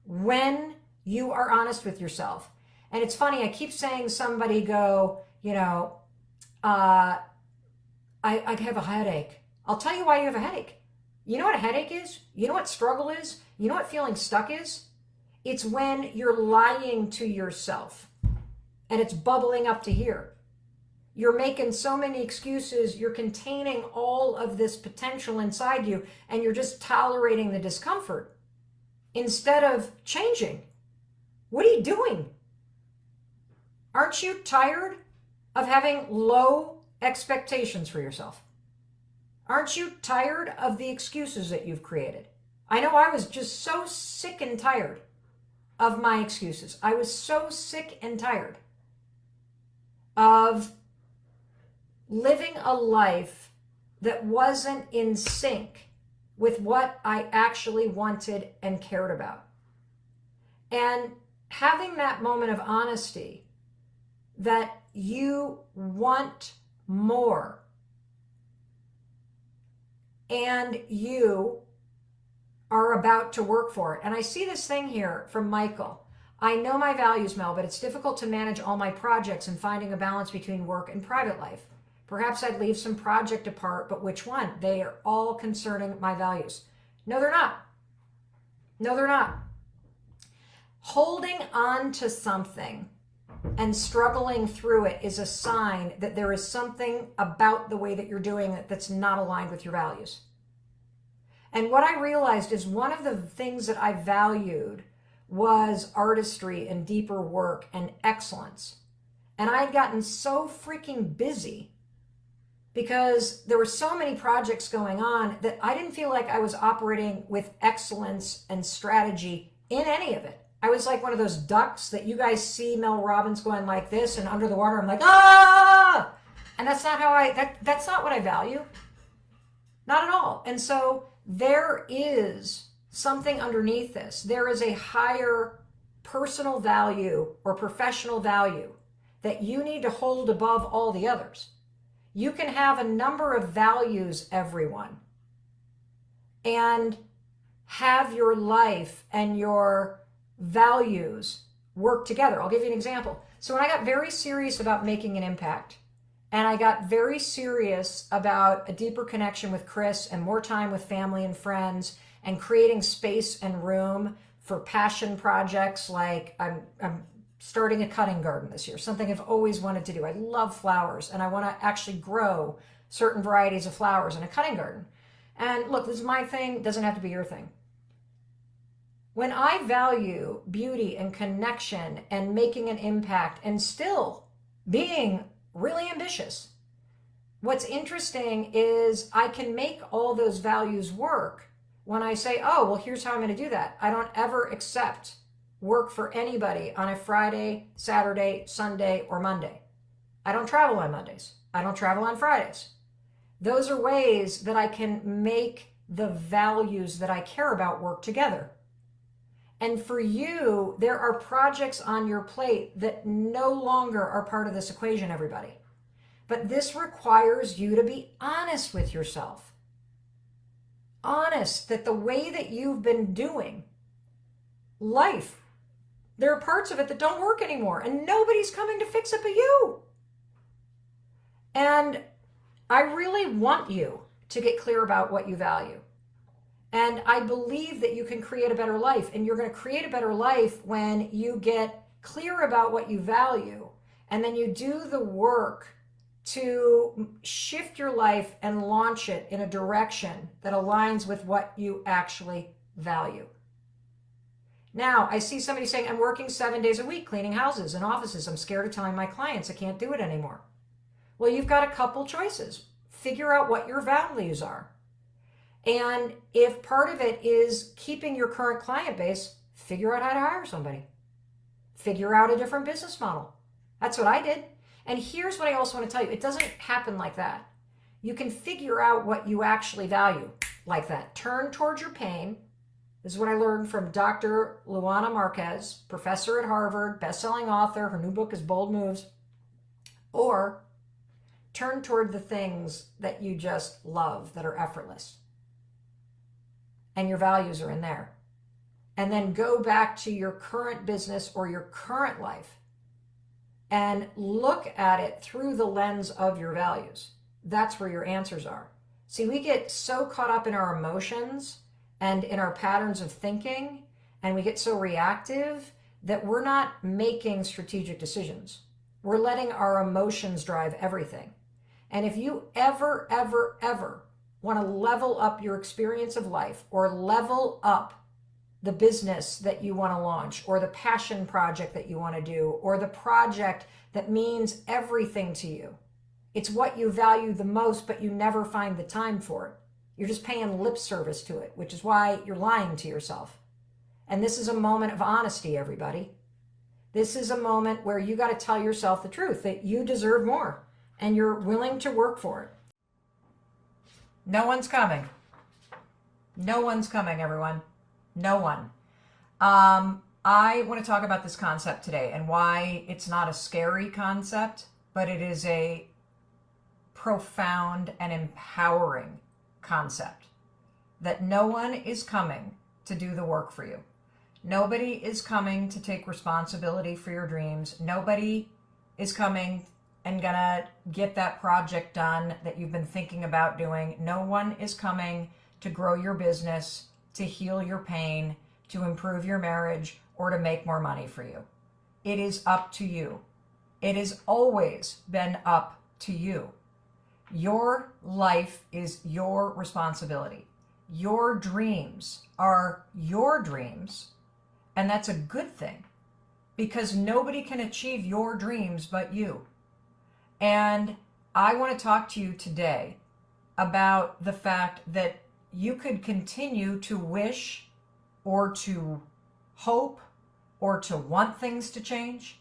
when you are honest with yourself. And it's funny, I keep saying somebody go, I have a headache. I'll tell you why you have a headache. You know what a headache is? You know what struggle is? You know what feeling stuck is? It's when you're lying to yourself and it's bubbling up to here. You're making so many excuses. You're containing all of this potential inside you and you're just tolerating the discomfort instead of changing. What are you doing? Aren't you tired of having low expectations for yourself? Aren't you tired of the excuses that you've created? I know I was just so sick and tired of my excuses. I was so sick and tired of living a life that wasn't in sync with what I actually wanted and cared about. And having that moment of honesty that you want more and you are about to work for it. And I see this thing here from Michael. I know my values, Mel, but it's difficult to manage all my projects and finding a balance between work and private life. Perhaps I'd leave some project apart, but which one? They are all concerning my values. No, they're not. No, they're not. Holding on to something and struggling through it is a sign that there is something about the way that you're doing it that's not aligned with your values. And what I realized is one of the things that I valued was artistry and deeper work and excellence. And I had gotten so freaking busy because there were so many projects going on that I didn't feel like I was operating with excellence and strategy in any of it. I was like one of those ducks that you guys see Mel Robbins going like this, and under the water I'm like, ah! And that's not how that's not what I value. Not at all. And so there is something underneath this. There is a higher personal value or professional value that you need to hold above all the others. You can have a number of values, everyone, and have your life and your values work together. I'll give you an example. So when I got very serious about making an impact, and I got very serious about a deeper connection with Chris and more time with family and friends and creating space and room for passion projects, like I'm starting a cutting garden this year, something I've always wanted to do. I love flowers and I want to actually grow certain varieties of flowers in a cutting garden. And look, this is my thing, doesn't have to be your thing. When I value beauty and connection and making an impact and still being really ambitious, what's interesting is I can make all those values work when I say, oh, well, here's how I'm going to do that. I don't ever accept work for anybody on a Friday, Saturday, Sunday, or Monday. I don't travel on Mondays. I don't travel on Fridays. Those are ways that I can make the values that I care about work together. And for you, there are projects on your plate that no longer are part of this equation, everybody. But this requires you to be honest with yourself. Honest that the way that you've been doing life, there are parts of it that don't work anymore, and nobody's coming to fix it but you. And I really want you to get clear about what you value. And I believe that you can create a better life, and you're going to create a better life when you get clear about what you value, and then you do the work to shift your life and launch it in a direction that aligns with what you actually value. Now, I see somebody saying, I'm working 7 days a week cleaning houses and offices. I'm scared of telling my clients I can't do it anymore. Well, you've got a couple choices. Figure out what your values are. And if part of it is keeping your current client base, figure out how to hire somebody. Figure out a different business model. That's what I did. And here's what I also want to tell you. It doesn't happen like that. You can figure out what you actually value like that. Turn towards your pain. This is what I learned from Dr. Luana Marquez, professor at Harvard, best-selling author. Her new book is Bold Moves. Or turn toward the things that you just love, that are effortless. And your values are in there. And then go back to your current business or your current life and look at it through the lens of your values. That's where your answers are. See, we get so caught up in our emotions and in our patterns of thinking, and we get so reactive that we're not making strategic decisions. We're letting our emotions drive everything. And if you ever want to level up your experience of life, or level up the business that you want to launch, or the passion project that you want to do, or the project that means everything to you, it's what you value the most, but you never find the time for it. You're just paying lip service to it, which is why you're lying to yourself. And this is a moment of honesty, everybody. This is a moment where you got to tell yourself the truth, that you deserve more, and you're willing to work for it. No one's coming. No one's coming, everyone. No one. I want to talk about this concept today and why it's not a scary concept, but it is a profound and empowering concept. That no one is coming to do the work for you. Nobody is coming to take responsibility for your dreams. Nobody is coming and gonna get that project done that you've been thinking about doing. No one is coming to grow your business, to heal your pain, to improve your marriage, or to make more money for you. It is up to you. It has always been up to you. Your life is your responsibility. Your dreams are your dreams, and that's a good thing, because nobody can achieve your dreams but you. And I want to talk to you today about the fact that you could continue to wish or to hope or to want things to change,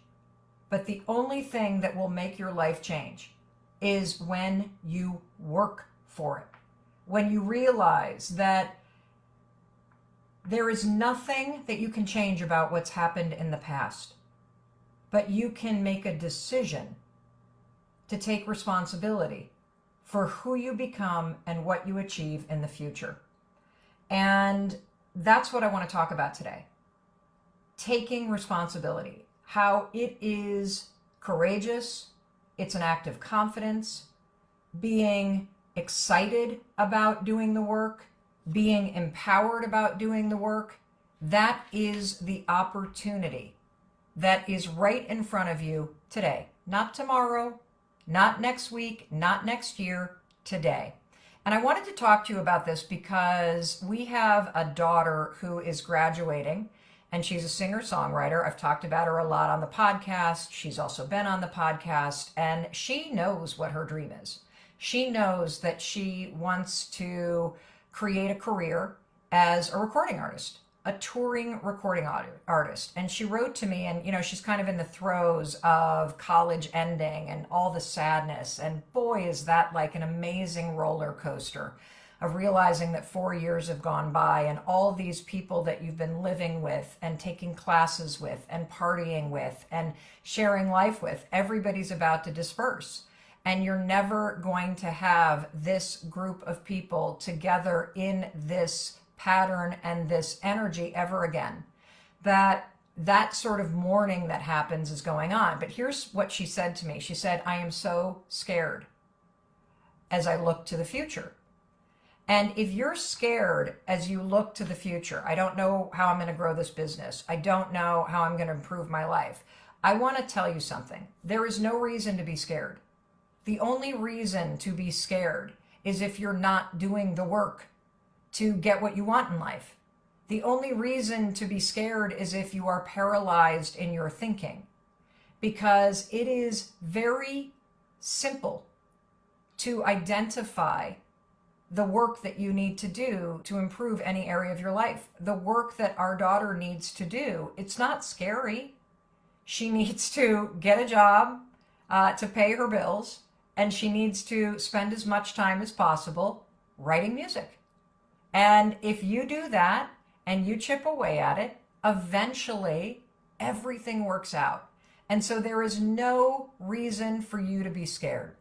but the only thing that will make your life change is when you work for it. When you realize that there is nothing that you can change about what's happened in the past, but you can make a decision to take responsibility for who you become and what you achieve in the future. And that's what I want to talk about today. Taking responsibility, how it is courageous, it's an act of confidence, being excited about doing the work, being empowered about doing the work. That is the opportunity that is right in front of you today, not tomorrow, not next week, not next year, today. And I wanted to talk to you about this because we have a daughter who is graduating, and she's a singer-songwriter. I've talked about her a lot on the podcast. She's also been on the podcast, and she knows what her dream is. She knows that she wants to create a career as a recording artist, a touring recording artist. And she wrote to me, and, she's kind of in the throes of college ending and all the sadness. And boy, is that like an amazing roller coaster of realizing that 4 years have gone by and all these people that you've been living with and taking classes with and partying with and sharing life with, everybody's about to disperse. And you're never going to have this group of people together in this pattern and this energy ever again. That sort of mourning that happens is going on. But here's what she said to me. She said, I am so scared as I look to the future. And if you're scared as you look to the future, I don't know how I'm going to grow this business. I don't know how I'm going to improve my life. I want to tell you something. There is no reason to be scared. The only reason to be scared is if you're not doing the work to get what you want in life. The only reason to be scared is if you are paralyzed in your thinking, because it is very simple to identify the work that you need to do to improve any area of your life. The work that our daughter needs to do, it's not scary. She needs to get a job to pay her bills, and she needs to spend as much time as possible writing music. And if you do that and you chip away at it, eventually everything works out. And so there is no reason for you to be scared.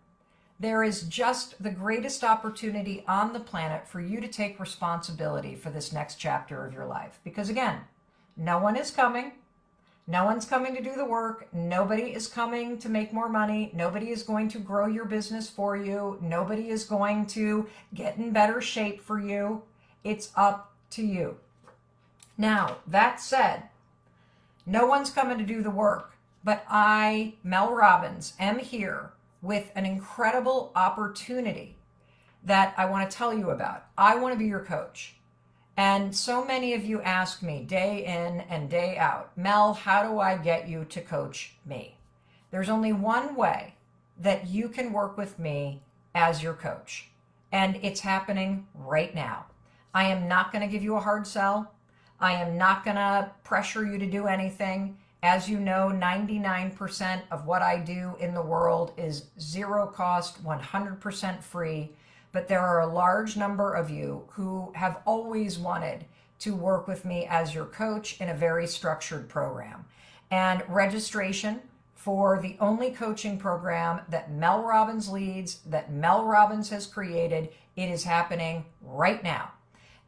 There is just the greatest opportunity on the planet for you to take responsibility for this next chapter of your life. Because again, no one is coming. No one's coming to do the work. Nobody is coming to make more money. Nobody is going to grow your business for you. Nobody is going to get in better shape for you. It's up to you. Now, that said, no one's coming to do the work, but I, Mel Robbins, am here with an incredible opportunity that I want to tell you about. I want to be your coach. And so many of you ask me day in and day out, Mel, how do I get you to coach me? There's only one way that you can work with me as your coach, and it's happening right now. I am not going to give you a hard sell. I am not going to pressure you to do anything. As you know, 99% of what I do in the world is zero cost, 100% free. But there are a large number of you who have always wanted to work with me as your coach in a very structured program. And registration for the only coaching program that Mel Robbins leads, that Mel Robbins has created, it is happening right now.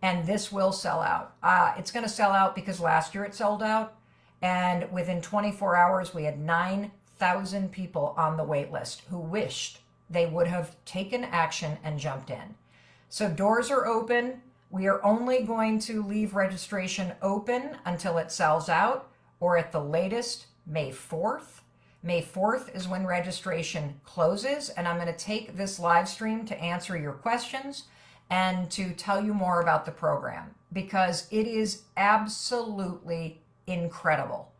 And this will sell out. It's going to sell out because last year it sold out. And within 24 hours, we had 9,000 people on the wait list who wished they would have taken action and jumped in. So doors are open. We are only going to leave registration open until it sells out, or at the latest, May 4th. May 4th is when registration closes, and I'm going to take this live stream to answer your questions and to tell you more about the program, because it is absolutely incredible.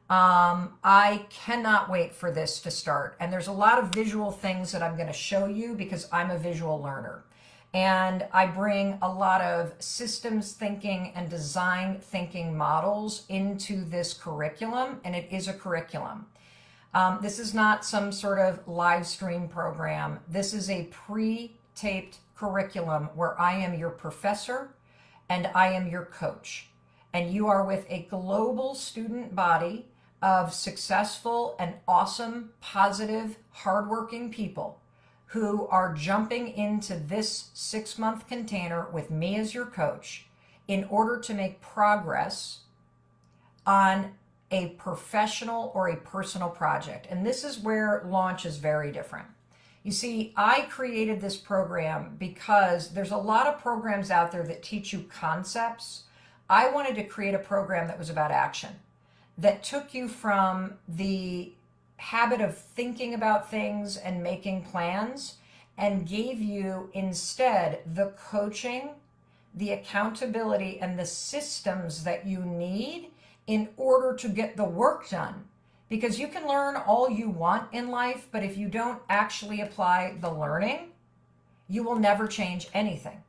I cannot wait for this to start. And there's a lot of visual things that I'm going to show you because I'm a visual learner. And I bring a lot of systems thinking and design thinking models into this curriculum, and it is a curriculum. This is not some sort of live stream program. This is a pre-taped curriculum where I am your professor and I am your coach. And you are with a global student body of successful and awesome, positive, hardworking people who are jumping into this 6-month container with me as your coach in order to make progress on a professional or a personal project. And this is where launch is very different. You see, I created this program because there's a lot of programs out there that teach you concepts. I wanted to create a program that was about action, that took you from the habit of thinking about things and making plans and gave you instead the coaching, the accountability, and the systems that you need in order to get the work done. Because you can learn all you want in life, but if you don't actually apply the learning, you will never change anything.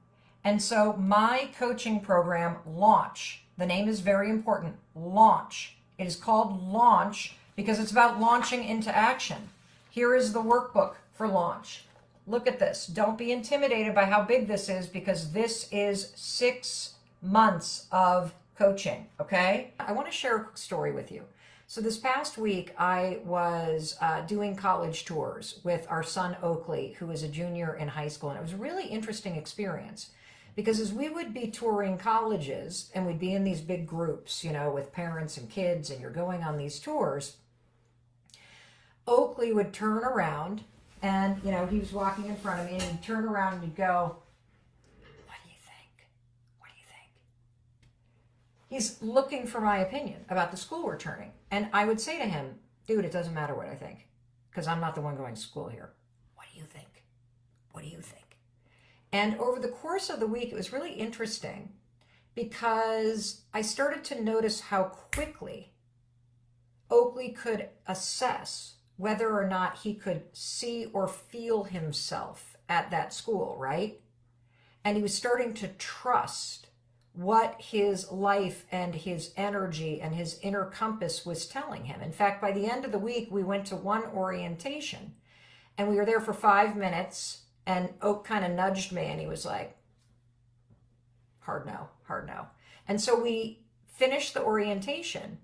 And so my coaching program, Launch, The name is very important. Launch. It is called Launch because it's about launching into action. Here is the workbook for Launch. Look at this. Don't be intimidated by how big this is because this is 6 months of coaching, okay? I want to share a quick story with you. So this past week, I was doing college tours with our son, Oakley, who is a junior in high school. And it was a really interesting experience because as we would be touring colleges and we'd be in these big groups, you know, with parents and kids, and you're going on these tours, Oakley would turn around and, you know, he was walking in front of me and he'd turn around and he'd go, "What do you think? What do you think?" He's looking for my opinion about the school we're turning. And I would say to him, "Dude, it doesn't matter what I think because I'm not the one going to school here. What do you think? What do you think?" And over the course of the week, it was really interesting because I started to notice how quickly Oakley could assess whether or not he could see or feel himself at that school, right? And he was starting to trust what his life and his energy and his inner compass was telling him. In fact, by the end of the week, we went to one orientation and we were there for 5 minutes, and Oak kind of nudged me and he was like, hard no, hard no. And so we finished the orientation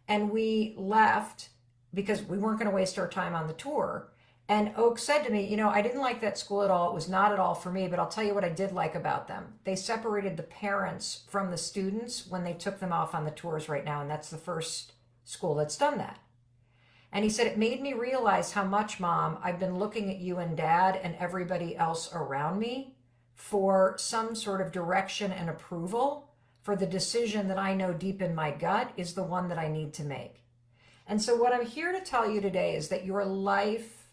and we left because we weren't going to waste our time on the tour. And Oak said to me, "You know, I didn't like that school at all. It was not at all for me, but I'll tell you what I did like about them. They separated the parents from the students when they took them off on the tours right now. And that's the first school that's done that." And he said, "It made me realize how much, Mom, I've been looking at you and Dad and everybody else around me for some sort of direction and approval for the decision that I know deep in my gut is the one that I need to make." And so what I'm here to tell you today is that your life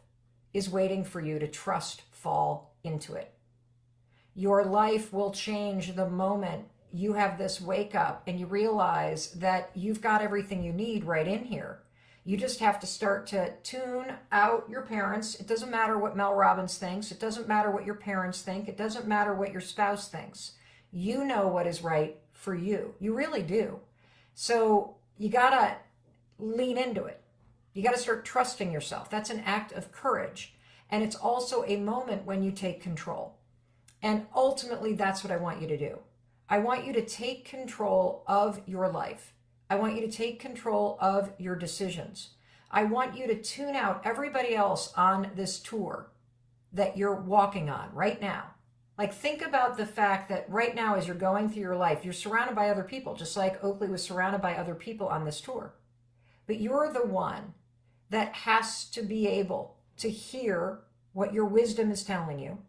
is waiting for you to trust fall into it. Your life will change the moment you have this wake up and you realize that you've got everything you need right in here. You just have to start to tune out your parents. It doesn't matter what Mel Robbins thinks. It doesn't matter what your parents think. It doesn't matter what your spouse thinks. You know what is right for you. You really do. So you got to lean into it. You got to start trusting yourself. That's an act of courage. And it's also a moment when you take control. And ultimately, that's what I want you to do. I want you to take control of your life. I want you to take control of your decisions. I want you to tune out everybody else on this tour that you're walking on right now. Like, think about the fact that right now, as you're going through your life, you're surrounded by other people, just like Oakley was surrounded by other people on this tour. But you're the one that has to be able to hear what your wisdom is telling you.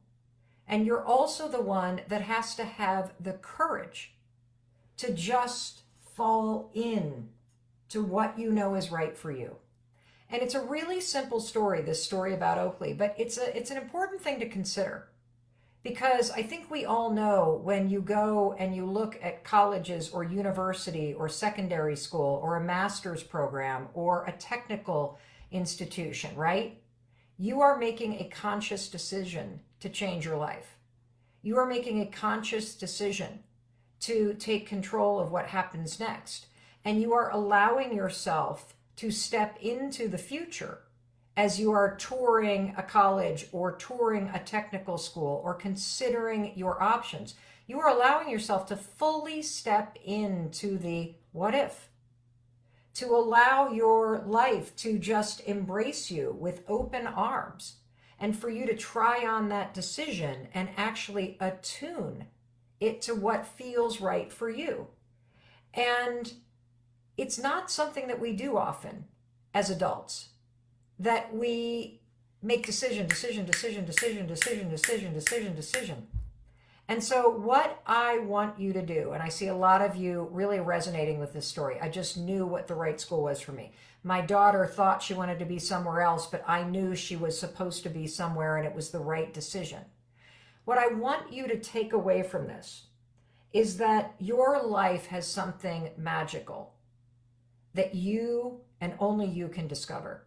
And you're also the one that has to have the courage to just fall in to what you know is right for you. And it's a really simple story, this story about Oakley, but it's an important thing to consider. Because I think we all know when you go and you look at colleges or university or secondary school or a master's program or a technical institution, right? You are making a conscious decision to change your life. You are making a conscious decision to take control of what happens next. And you are allowing yourself to step into the future as you are touring a college or touring a technical school or considering your options. You are allowing yourself to fully step into the what if, to allow your life to just embrace you with open arms and for you to try on that decision and actually attune it to what feels right for you. And it's not something that we do often as adults, that we make decision. And so what I want you to do, and I see a lot of you really resonating with this story. I just knew what the right school was for me. My daughter thought she wanted to be somewhere else, but I knew she was supposed to be somewhere and it was the right decision. What I want you to take away from this is that your life has something magical that you and only you can discover.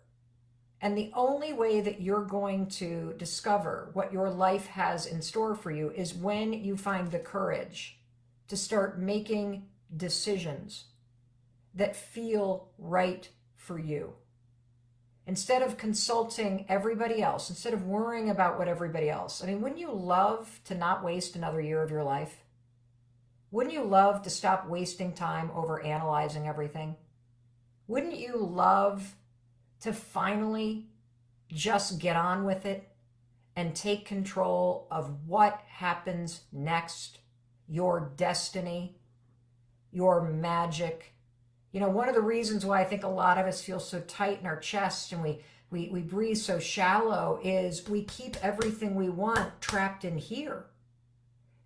And the only way that you're going to discover what your life has in store for you is when you find the courage to start making decisions that feel right for you. Instead of consulting everybody else, instead of worrying about what everybody else. I mean, wouldn't you love to not waste another year of your life? Wouldn't you love to stop wasting time over analyzing everything? Wouldn't you love to finally just get on with it and take control of what happens next, your destiny, your magic? You know, one of the reasons why I think a lot of us feel so tight in our chest and we breathe so shallow is we keep everything we want trapped in here.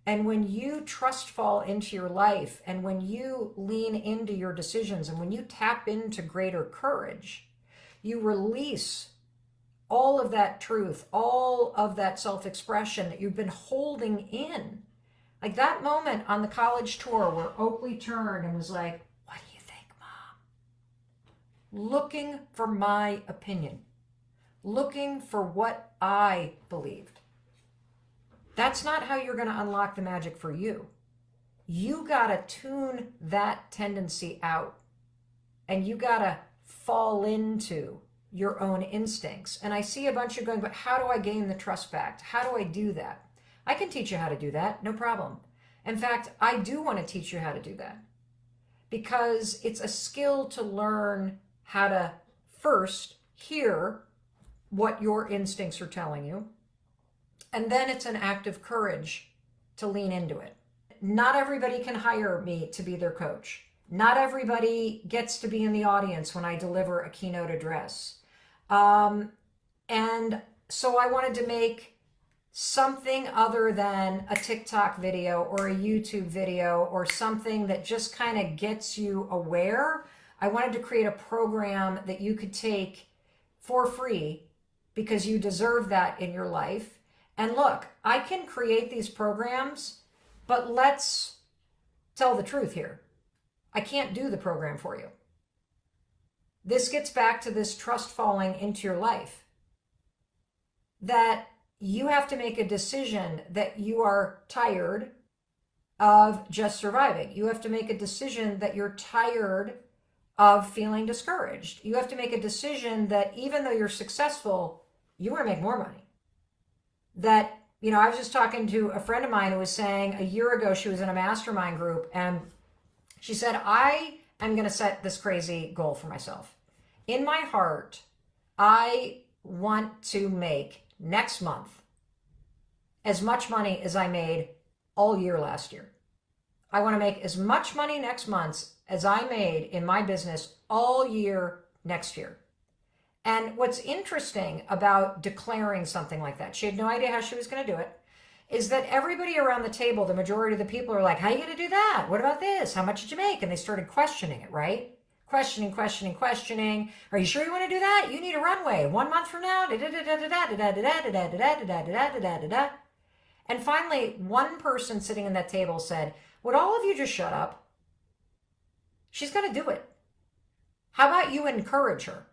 And when you trust fall into your life, and when you lean into your decisions, and when you tap into greater courage, you release all of that truth, all of that self-expression that you've been holding in. Like that moment on the college tour where Oakley turned and was like, "What do you think, Mom?" Looking for my opinion, looking for what I believed. That's not how you're going to unlock the magic for you. You got to tune that tendency out, and you got to fall into your own instincts. And I see a bunch of going, but how do I gain the trust back? How do I do that? I can teach you how to do that, no problem. In fact, I do want to teach you how to do that, because it's a skill to learn how to first hear what your instincts are telling you. And then it's an act of courage to lean into it. Not everybody can hire me to be their coach. Not everybody gets to be in the audience when I deliver a keynote address. And so I wanted to make something other than a TikTok video or a YouTube video or something that just kind of gets you aware. I wanted to create a program that you could take for free because you deserve that in your life. And look, I can create these programs, but let's tell the truth here. I can't do the program for you. This gets back to this trust falling into your life. That you have to make a decision that you are tired of just surviving. You have to make a decision that you're tired of feeling discouraged. You have to make a decision that even though you're successful, you want to make more money. That, you know, I was just talking to a friend of mine who was saying a year ago she was in a mastermind group, and she said, I am going to set this crazy goal for myself. In my heart, I want to make next month as much money as I made all year last year. I want to make as much money next month as I made in my business all year next year. And what's interesting about declaring something like that, she had no idea how she was going to do it, is that everybody around the table, the majority of the people are like, how are you going to do that? What about this? How much did you make? And they started questioning it, right? Questioning. Are you sure you want to do that? You need a runway 1 month from now. And finally, one person sitting at that table said, would all of you just shut up? She's going to do it. How about you encourage her?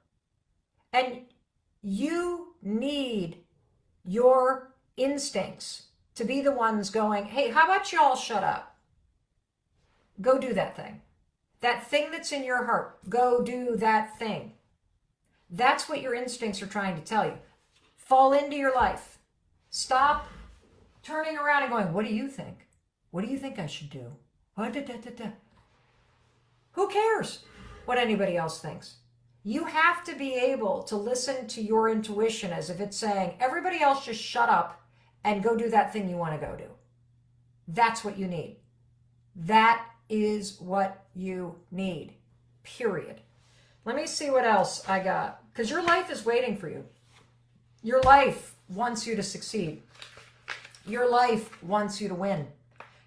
And you need your instincts to be the ones going, hey, how about you all shut up? Go do that thing. That thing that's in your heart, go do that thing. That's what your instincts are trying to tell you. Fall into your life. Stop turning around and going, what do you think? What do you think I should do? Who cares what anybody else thinks? You have to be able to listen to your intuition as if it's saying, everybody else just shut up and go do that thing you want to go do. That's what you need. That is what you need, period. Let me see what else I got, because your life is waiting for you. Your life wants you to succeed. Your life wants you to win.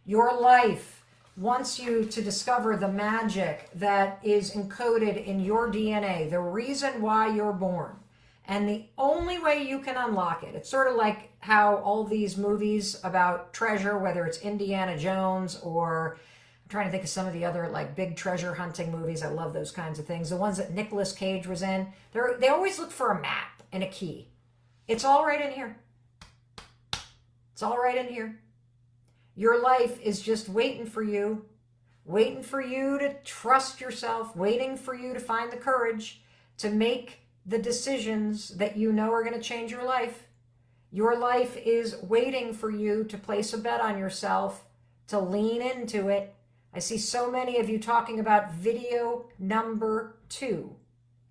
Your life wants you to discover the magic that is encoded in your DNA, the reason why you're born. And the only way you can unlock it, it's sort of like how all these movies about treasure, whether it's Indiana Jones or I'm trying to think of some of the other like big treasure hunting movies. I love those kinds of things. The ones that Nicolas Cage was in, they always look for a map and a key. It's all right in here. It's all right in here. Your life is just waiting for you waiting for you to trust yourself, waiting for you to find the courage to make the decisions that you know are going to change your life. Your life is waiting for you to place a bet on yourself, to lean into it. I see so many of you talking about video number 2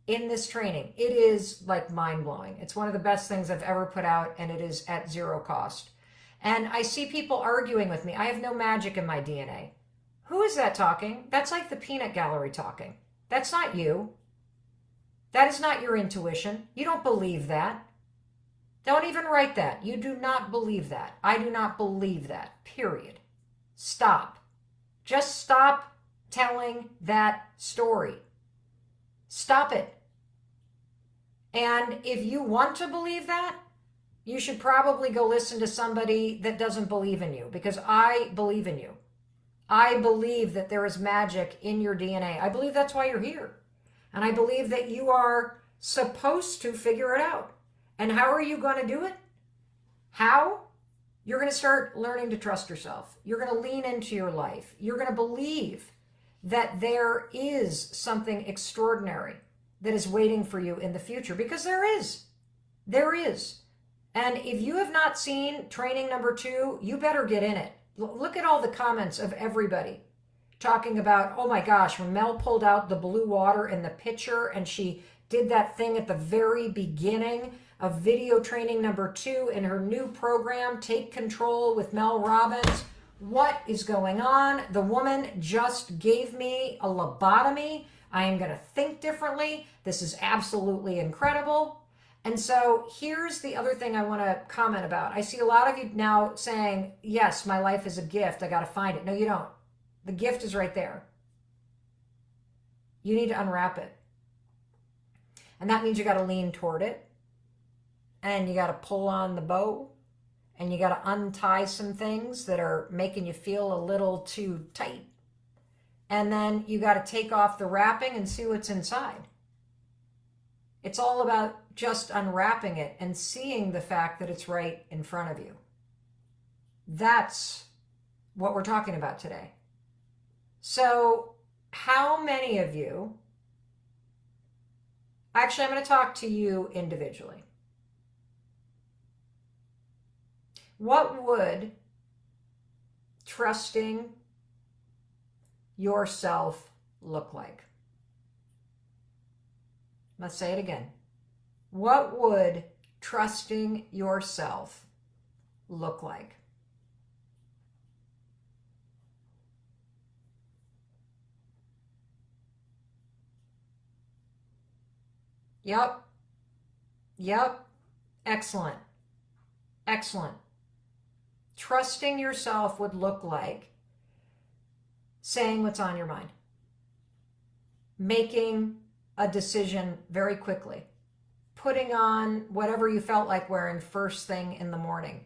in this training. It is like mind-blowing. It's one of the best things I've ever put out, and it is at zero cost. And I see people arguing with me. I have no magic in my DNA. Who is that talking? That's like the peanut gallery talking. That's not you. That is not your intuition. You don't believe that. Don't even write that. You do not believe that. I do not believe that. Period. Stop. Just stop telling that story. Stop it. And if you want to believe that, you should probably go listen to somebody that doesn't believe in you, because I believe in you. I believe that there is magic in your DNA. I believe that's why you're here. And I believe that you are supposed to figure it out. And how are you going to do it? How? You're going to start learning to trust yourself. You're going to lean into your life. You're going to believe that there is something extraordinary that is waiting for you in the future, because there is. There is. And if you have not seen training number 2, you better get in it. Look at all the comments of everybody talking about, oh my gosh, when Mel pulled out the blue water in the pitcher and she did that thing at the very beginning of video training number 2 in her new program, Take Control with Mel Robbins. What is going on? The woman just gave me a lobotomy. I am going to think differently. This is absolutely incredible. And so here's the other thing I want to comment about. I see a lot of you now saying, yes, my life is a gift. I got to find it. No, you don't. The gift is right there. You need to unwrap it. And that means you got to lean toward it. And you got to pull on the bow. And you got to untie some things that are making you feel a little too tight. And then you got to take off the wrapping and see what's inside. It's all about just unwrapping it and seeing the fact that it's right in front of you. That's what we're talking about today. So how many of you, actually I'm going to talk to you individually. What would trusting yourself look like? Let's say it again. What would trusting yourself look like? Yep. Yep. Excellent. Excellent. Trusting yourself would look like saying what's on your mind, making a decision very quickly, putting on whatever you felt like wearing first thing in the morning.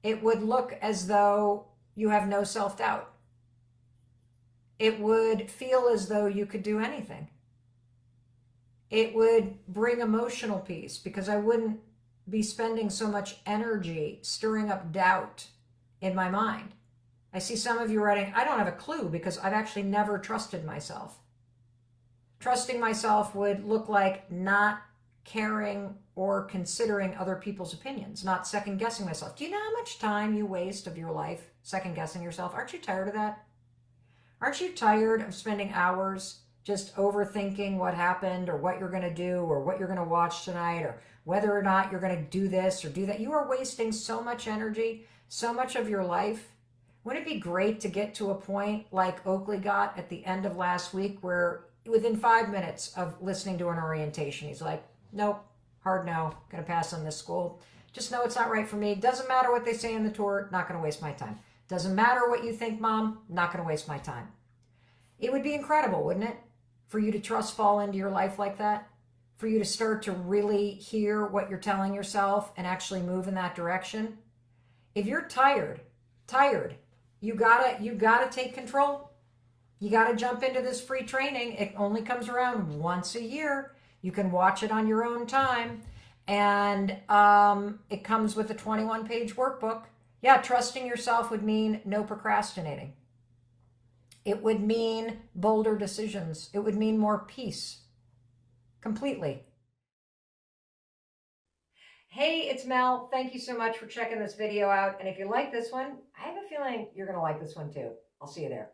It would look as though you have no self-doubt. It would feel as though you could do anything. It would bring emotional peace, because I wouldn't be spending so much energy stirring up doubt in my mind. I see some of you writing, I don't have a clue, because I've actually never trusted myself. Trusting myself would look like not caring or considering other people's opinions, not second guessing myself. Do you know how much time you waste of your life second guessing yourself? Aren't you tired of that? Aren't you tired of spending hours just overthinking what happened, or what you're going to do, or what you're going to watch tonight, or whether or not you're going to do this or do that? You are wasting so much energy, so much of your life. Wouldn't it be great to get to a point like Oakley got at the end of last week, where within 5 minutes of listening to an orientation, he's like, nope, hard no, going to pass on this school. Just know it's not right for me. Doesn't matter what they say in the tour, not going to waste my time. Doesn't matter what you think, Mom, not going to waste my time. It would be incredible, wouldn't it? For you to trust fall into your life like that, for you to start to really hear what you're telling yourself and actually move in that direction. If you're tired, you gotta take control. You gotta jump into this free training. It only comes around once a year. You can watch it on your own time, and it comes with a 21-page workbook. Yeah, trusting yourself would mean no procrastinating. It would mean bolder decisions. It would mean more peace. Completely. Hey, it's Mel. Thank you so much for checking this video out. And if you like this one, I have a feeling you're going to like this one too. I'll see you there.